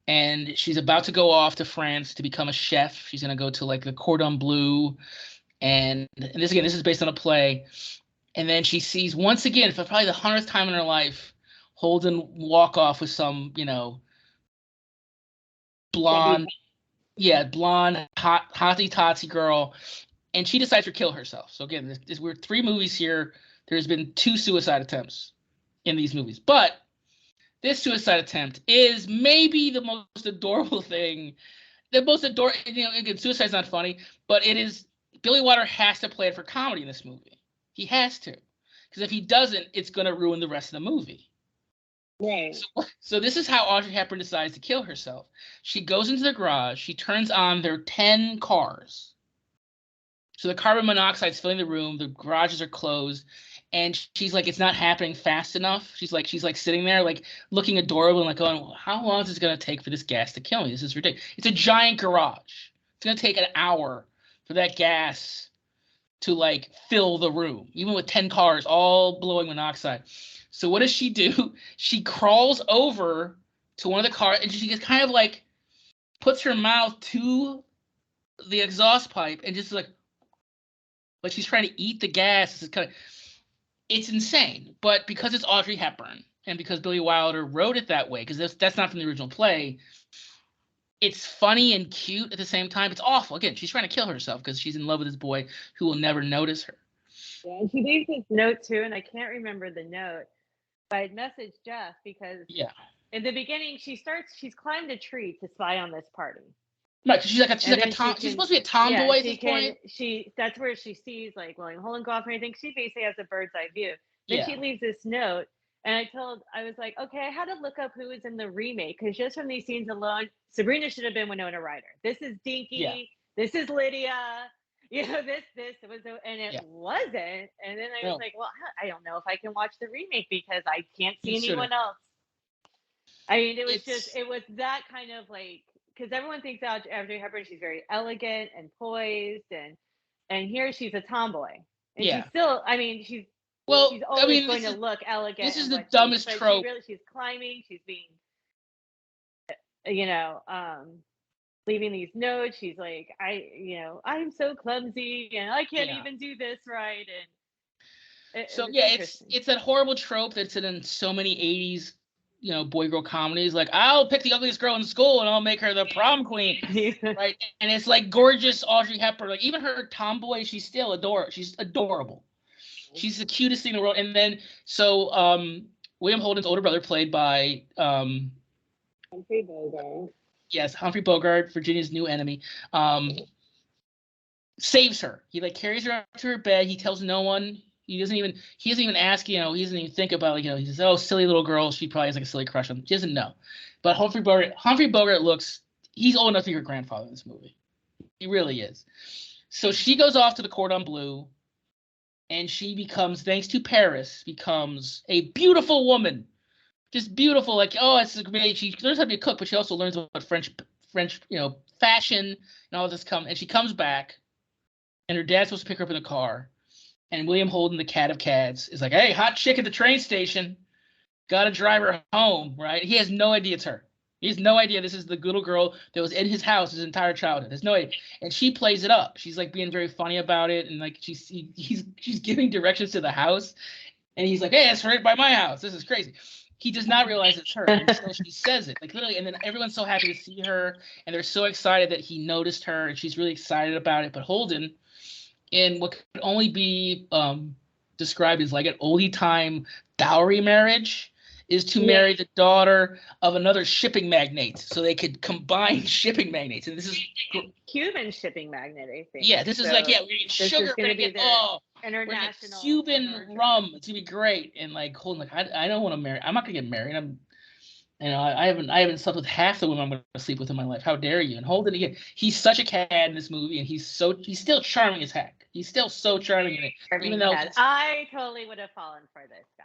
And she's about to go off to France to become a chef. She's going to go to like the Cordon Bleu. And this is based on a play. And then she sees once again, for probably the 100th time in her life, Holden walk off with some, blonde, hotty-totty girl. And she decides to kill herself. So again, we're 3 movies here. There's been 2 suicide attempts in these movies. But this suicide attempt is maybe the most adorable thing. The most adorable, again, suicide's not funny, but it is. Billy Wilder has to play it for comedy in this movie. He has to. Because if he doesn't, it's going to ruin the rest of the movie. Right. So this is how Audrey Hepburn decides to kill herself. She goes into the garage. She turns on their 10 cars. So the carbon monoxide is filling the room. The garages are closed. And she's like, it's not happening fast enough. She's like sitting there, like looking adorable and like going, how long is this going to take for this gas to kill me? This is ridiculous. It's a giant garage. It's going to take an hour for that gas to like fill the room, even with 10 cars all blowing monoxide. So what does she do? She crawls over to one of the cars and she just kind of like puts her mouth to the exhaust pipe and just like she's trying to eat the gas. It's insane. But because it's Audrey Hepburn and because Billy Wilder wrote it that way, because that's not from the original play, it's funny and cute at the same time. It's awful. Again, she's trying to kill herself because she's in love with this boy who will never notice her. Yeah, and she leaves this note too, and I can't remember the note, but I messaged Jeff because in the beginning she's climbed a tree to spy on this party. Right, she's supposed to be a tomboy at this point. That's where she sees like William Holden go off and everything. She basically has a bird's eye view. Then she leaves this note, and I was like, okay, I had to look up who was in the remake because just from these scenes alone, Sabrina should have been Winona Ryder. This is Dinky. Yeah. This is Lydia. This was, and it wasn't. And then I was like, well, I don't know if I can watch the remake because I can't see anyone else. I mean, it was that kind of like, because everyone thinks Audrey Hepburn, she's very elegant and poised, and and here she's a tomboy, and Yeah. she's still, I mean, she's Well, I always mean, going to look elegant this is and the what she, dumbest but she trope. really, she's climbing, she's being, you know, leaving these notes. She's like, I'm so clumsy and I can't Yeah. even do this right. And So it's yeah, interesting. it's that horrible trope that's in so many 80s, boy girl comedies. Like, I'll pick the ugliest girl in school and I'll make her the prom queen. Right. And it's like gorgeous Audrey Hepburn. Like, even her tomboy, she's still adorable. She's adorable. She's the cutest thing in the world. And then so William Holden's older brother, played by Humphrey Bogart. yes, Humphrey Bogart, Virginia's new enemy, saves her. He like carries her up to her bed. He tells no one. He doesn't even ask, he doesn't even think about, he says, "Oh, silly little girl, she probably has like a silly crush on him." He doesn't know. But Humphrey Bogart he's old enough to be her grandfather in this movie. He really is. So she goes off to the Cordon Bleu, and she thanks to Paris, becomes a beautiful woman. Just beautiful, like, oh, it's great. She learns how to be a cook, but she also learns about French, fashion and all this and she comes back, and her dad's supposed to pick her up in the car, and William Holden, the cat of cats, is like, "Hey, hot chick at the train station, gotta drive her home," right? He has no idea it's her. He has no idea this is the little girl that was in his house his entire childhood. There's no idea. And she plays it up. She's like being very funny about it, and like she's giving directions to the house, and he's like, "Hey, it's right by my house. This is crazy." He does not realize it's her until she says it. Like, literally, and then everyone's so happy to see her, and they're so excited that he noticed her, and she's really excited about it. But Holden, in what could only be described as like an oldie time dowry marriage, is to marry the daughter of another shipping magnate, so they could combine shipping magnates. And this is Cuban shipping magnate, I think. yeah, this is like, yeah, we're gonna get sugar, we're gonna get international Cuban rum. It's gonna be great. And like, Holden, like, I don't want to marry. I'm not gonna get married. I haven't slept with half the women I'm gonna sleep with in my life. How dare you? And Holden, again, he's such a cad in this movie, and he's still charming as heck. He's still so charming in it, even though I totally would have fallen for this guy.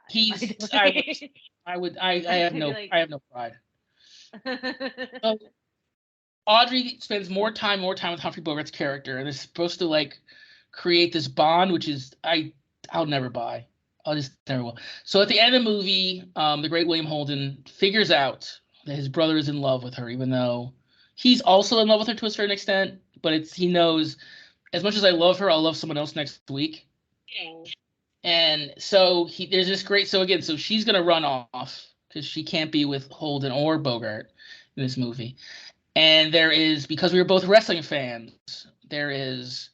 I have no pride. So Audrey spends more time with Humphrey Bogart's character, and is supposed to like create this bond, which is I'll never buy. I'll just never will. So at the end of the movie, the great William Holden figures out that his brother is in love with her, even though he's also in love with her to a certain extent. But he knows, as much as I love her, I'll love someone else next week. Yeah. And so there's this great. So again, so she's gonna run off because she can't be with Holden or Bogart in this movie. And there is, because we were both wrestling fans, there is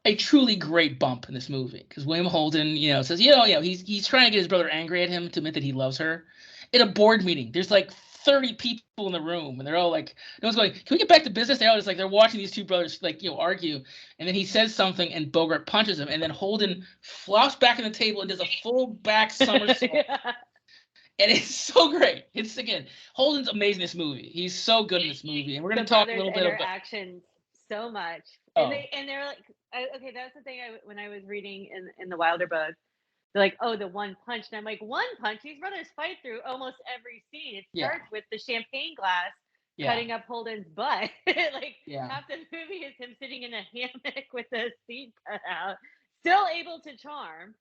a truly great bump in this movie, because William Holden, says, he's trying to get his brother angry at him to admit that he loves her. In a board meeting, there's like 30 people in the room, and they're all like, no one's going, "Can we get back to business?" They're all just like, they're watching these two brothers like, argue, and then he says something, and Bogart punches him, and then Holden flops back on the table and does a full back somersault. Yeah. And it's so great. It's, again, Holden's amazing in this movie. He's so good in this movie, and we're going to talk a little bit about actions so much. And they're like, okay, that's the thing. When I was reading in the Wilder book, they're like, "Oh, the one punch," and I'm like, "One punch? These brothers fight through almost every scene. It starts with the champagne glass cutting up Holden's butt. Half the movie is him sitting in a hammock with a seat cut out, still able to charm."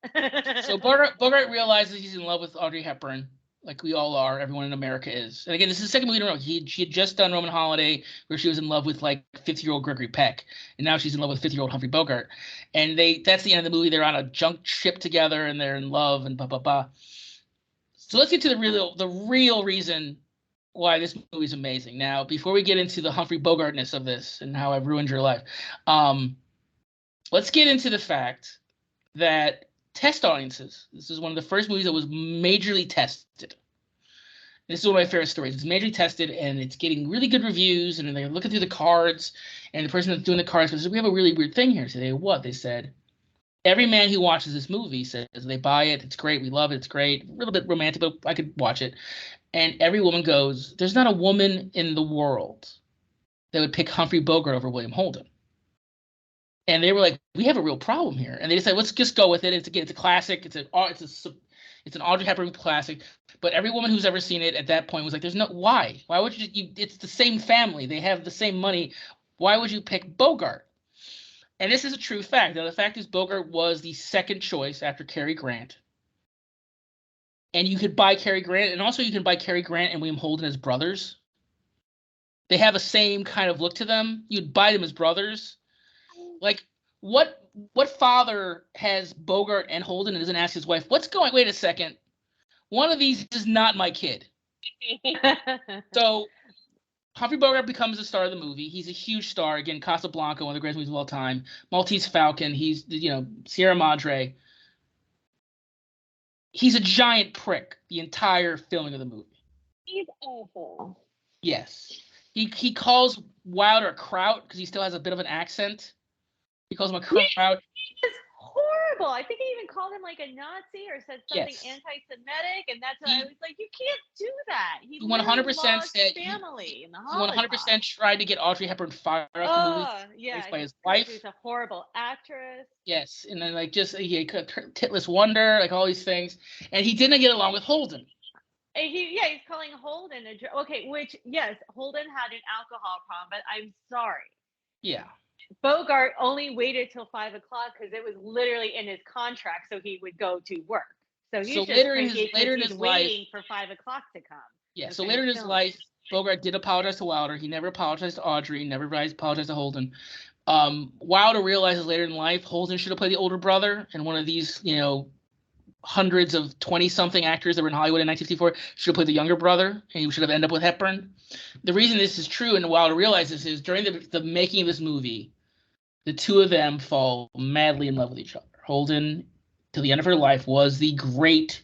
So Bogart realizes he's in love with Audrey Hepburn, like we all are. Everyone in America is. And again, this is the second movie in a row. She had just done Roman Holiday, where she was in love with like 50-year-old Gregory Peck, and now she's in love with 50-year-old Humphrey Bogart. And that's the end of the movie. They're on a junk ship together, and they're in love, and blah blah blah. So let's get to the real reason why this movie is amazing. Now, before we get into the Humphrey Bogartness of this and how I've ruined your life, let's get into the fact that test audiences. This is one of the first movies that was majorly tested. This is one of my favorite stories. It's majorly tested, and it's getting really good reviews. And they're looking through the cards, and the person that's doing the cards says, "We have a really weird thing here today." What? They said, every man who watches this movie says they buy it. It's great. We love it. It's great. A little bit romantic, but I could watch it. And every woman goes, "There's not a woman in the world that would pick Humphrey Bogart over William Holden." And they were like, "We have a real problem here." And they decided, let's just go with it. It's a classic. It's an Audrey Hepburn classic. But every woman who's ever seen it at that point was like, "There's no why? Why would you? It's the same family. They have the same money. Why would you pick Bogart?" And this is a true fact. Now, the fact is Bogart was the second choice after Cary Grant. And you could buy Cary Grant, and also you can buy Cary Grant and William Holden as brothers. They have a same kind of look to them. You'd buy them as brothers. Like, what father has Bogart and Holden and doesn't ask his wife, wait a second. One of these is not my kid. So Humphrey Bogart becomes the star of the movie. He's a huge star. Again, Casablanca, one of the greatest movies of all time. Maltese Falcon. He's, Sierra Madre. He's a giant prick the entire filming of the movie. He's awful. Yes. He calls Wilder a kraut because he still has a bit of an accent. He calls him a kraut. He's horrible. I think he even called him like a Nazi or said something anti-Semitic, and that's what I was like, you can't do that. He 100% said family in the Holocaust. 100% tried to get Audrey Hepburn fired off the movie. Yeah, by his wife. She's a horrible actress. Yes, and then Titless Wonder, like all these things, and he didn't get along with Holden. He's calling Holden which yes, Holden had an alcohol problem, but I'm sorry. Yeah. Bogart only waited till 5 o'clock because it was literally in his contract, so he would go to work. So he's later in his waiting life, for 5 o'clock to come. Yeah. So later in his life, Bogart did apologize to Wilder. He never apologized to Audrey. Never apologized to Holden. Wilder realizes later in life Holden should have played the older brother, and one of these, hundreds of 20-something actors that were in Hollywood in 1954 should have played the younger brother, and he should have ended up with Hepburn. The reason this is true, and Wilder realizes, is during the making of this movie, the two of them fall madly in love with each other. Holden, to the end of her life, was the great.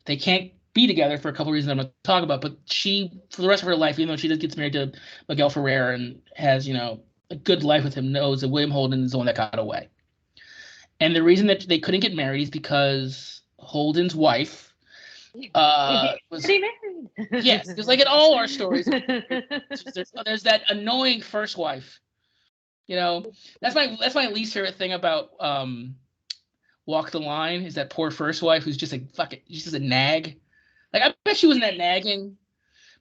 They can't be together for a couple of reasons I'm going to talk about, but she, for the rest of her life, even though she gets married to Miguel Ferrer and has, a good life with him, knows that William Holden is the one that got away. And the reason that they couldn't get married is because Holden's wife was married. Yes, because like in all our stories, there's that annoying first wife. That's my least favorite thing about Walk the Line, is that poor first wife who's just like she's just a nag. Like, I bet she wasn't that nagging,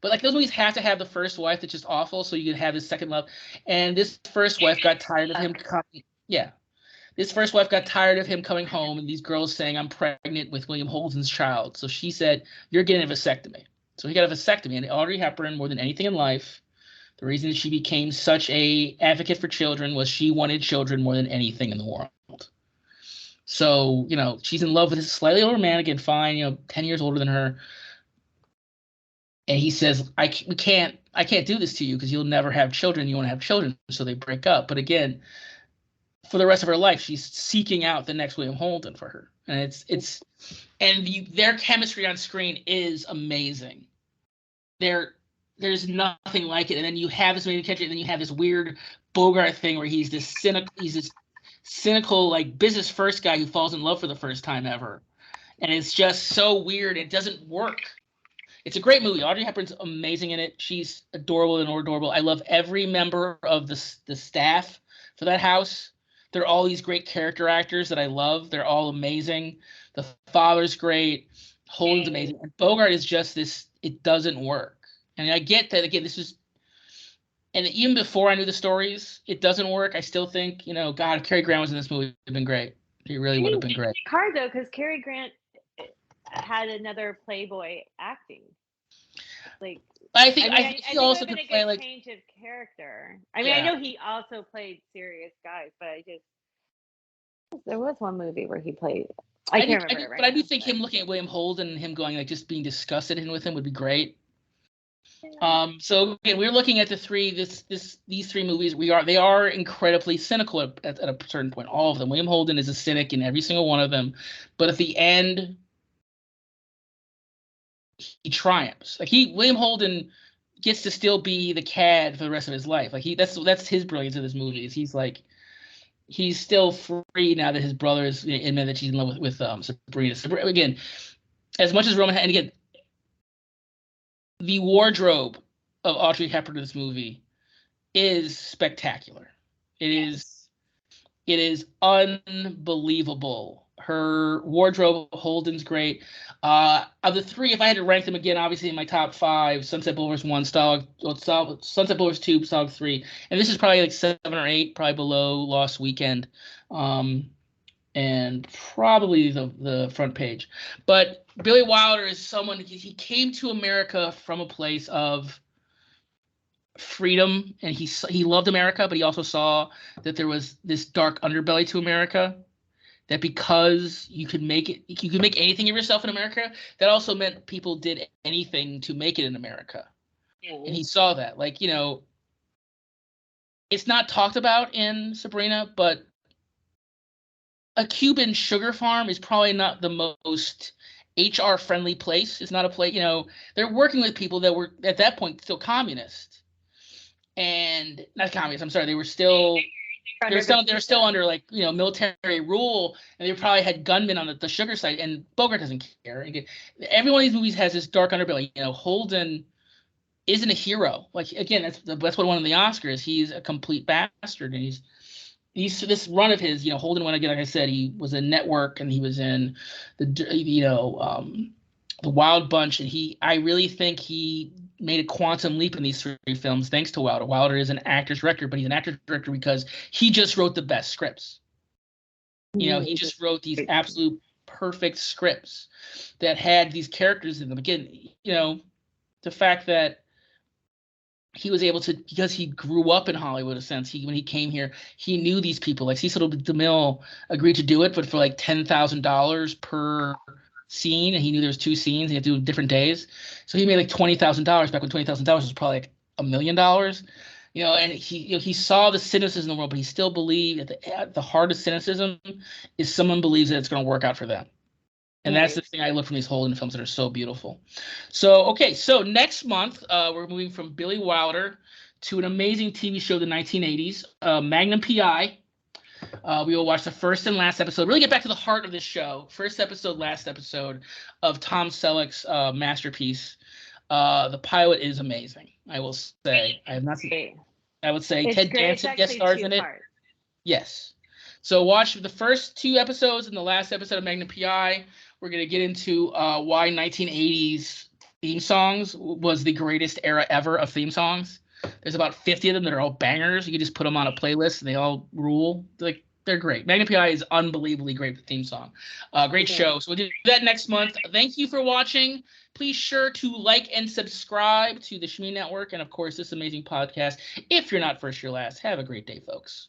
but like those movies have to have the first wife that's just awful, so you can have this second love. And this first wife got tired of him coming. Yeah. This first wife got tired of him coming home and these girls saying, I'm pregnant with William Holden's child. So she said, you're getting a vasectomy. So he got a vasectomy. And Audrey Hepburn, more than anything in life, the reason that she became such a advocate for children was she wanted children more than anything in the world. So, she's in love with this slightly older man, again, fine, 10 years older than her. And he says, I can't do this to you because you'll never have children. You want to have children. So they break up. But again, for the rest of her life, she's seeking out the next William Holden for her. And their chemistry on screen is amazing. There's nothing like it. And then you have this movie catch it, and then you have this weird Bogart thing where he's this cynical, like, business first guy who falls in love for the first time ever. And it's just so weird. It doesn't work. It's a great movie. Audrey Hepburn's amazing in it. She's adorable and adorable. I love every member of the staff for that house. They're all these great character actors that I love. They're all amazing. The father's great. Holden's amazing. And Bogart is just this, it doesn't work. And I get that, again, and even before I knew the stories, it doesn't work. I still think, God, if Cary Grant was in this movie, it would have been great. He really would have been great. It's hard, though, because Cary Grant had another Playboy acting. Like, I think he also could play like change of character. I mean, I know he also played serious guys, but there was one movie where he played. I can't remember. But I do think him looking at William Holden and him going, like, just being disgusted with him would be great. Yeah. So again, we're looking at these three movies. They are incredibly cynical at a certain point. All of them. William Holden is a cynic in every single one of them, but at the end, he triumphs. Like William Holden gets to still be the cad for the rest of his life. Like that's his brilliance in this movie. Is he's still free now that his brother is admitted that she's in love with Sabrina. Again, as much as Roman, and again, the wardrobe of Audrey Hepburn in this movie is spectacular. It is unbelievable. Her wardrobe, Holden's great. Of the three, if I had to rank them again, obviously in my top five, Sunset Boulevard's one, Sunset Boulevard's two, Stog three, and this is probably like 7 or 8, probably below Lost Weekend, and probably the front page. But Billy Wilder is someone, he came to America from a place of freedom, and he loved America, but he also saw that there was this dark underbelly to America, that because you could make anything of yourself in America, that also meant people did anything to make it in America. Mm-hmm. And he saw that. Like, it's not talked about in Sabrina, but a Cuban sugar farm is probably not the most HR friendly place. It's not a place, they're working with people that were at that point still communist. And not communist, I'm sorry, they were still under like military rule, and they probably had gunmen on the sugar site. And Bogart doesn't care. Every one of these movies has this dark underbelly. Holden isn't a hero. Like, again, that's what won him the Oscars. He's a complete bastard, and he's this run of his. Holden went again. Like I said, he was in Network, and he was in the Wild Bunch, and I really think he made a quantum leap in these three films thanks to Wilder. Wilder is an actor's director, but he's an actor's director because he just wrote the best scripts. He just wrote these absolute perfect scripts that had these characters in them. Again, the fact that he was able to, because he grew up in Hollywood, in a sense. When he came here, he knew these people. Like Cecil DeMille agreed to do it, but for like $10,000 per scene, and he knew there was 2 scenes, and he had to do different days. So he made like $20,000 back when $20,000 was probably like $1 million. And he saw the cynicism in the world, but he still believed that at the heart of cynicism is someone believes that it's going to work out for them. And that's the thing I look from these Holden films that are so beautiful. So next month, we're moving from Billy Wilder to an amazing TV show of the 1980s, Magnum P.I. We will watch the first and last episode. Really get back to the heart of this show. First episode, last episode of Tom Selleck's masterpiece. The pilot is amazing. I will say. I have not seen. I would say Ted Danson guest stars in it. Yes. So watch the first 2 episodes and the last episode of Magnum P.I. We're going to get into why 1980s theme songs was the greatest era ever of theme songs. There's about 50 of them that are all bangers. You can just put them on a playlist and they all rule. They're great. Magnum P.I. is unbelievably great theme song. Great show. So we'll do that next month. Thank you for watching. Please sure to like and subscribe to the Shmee Network and, of course, this amazing podcast. If you're not first, you're last. Have a great day, folks.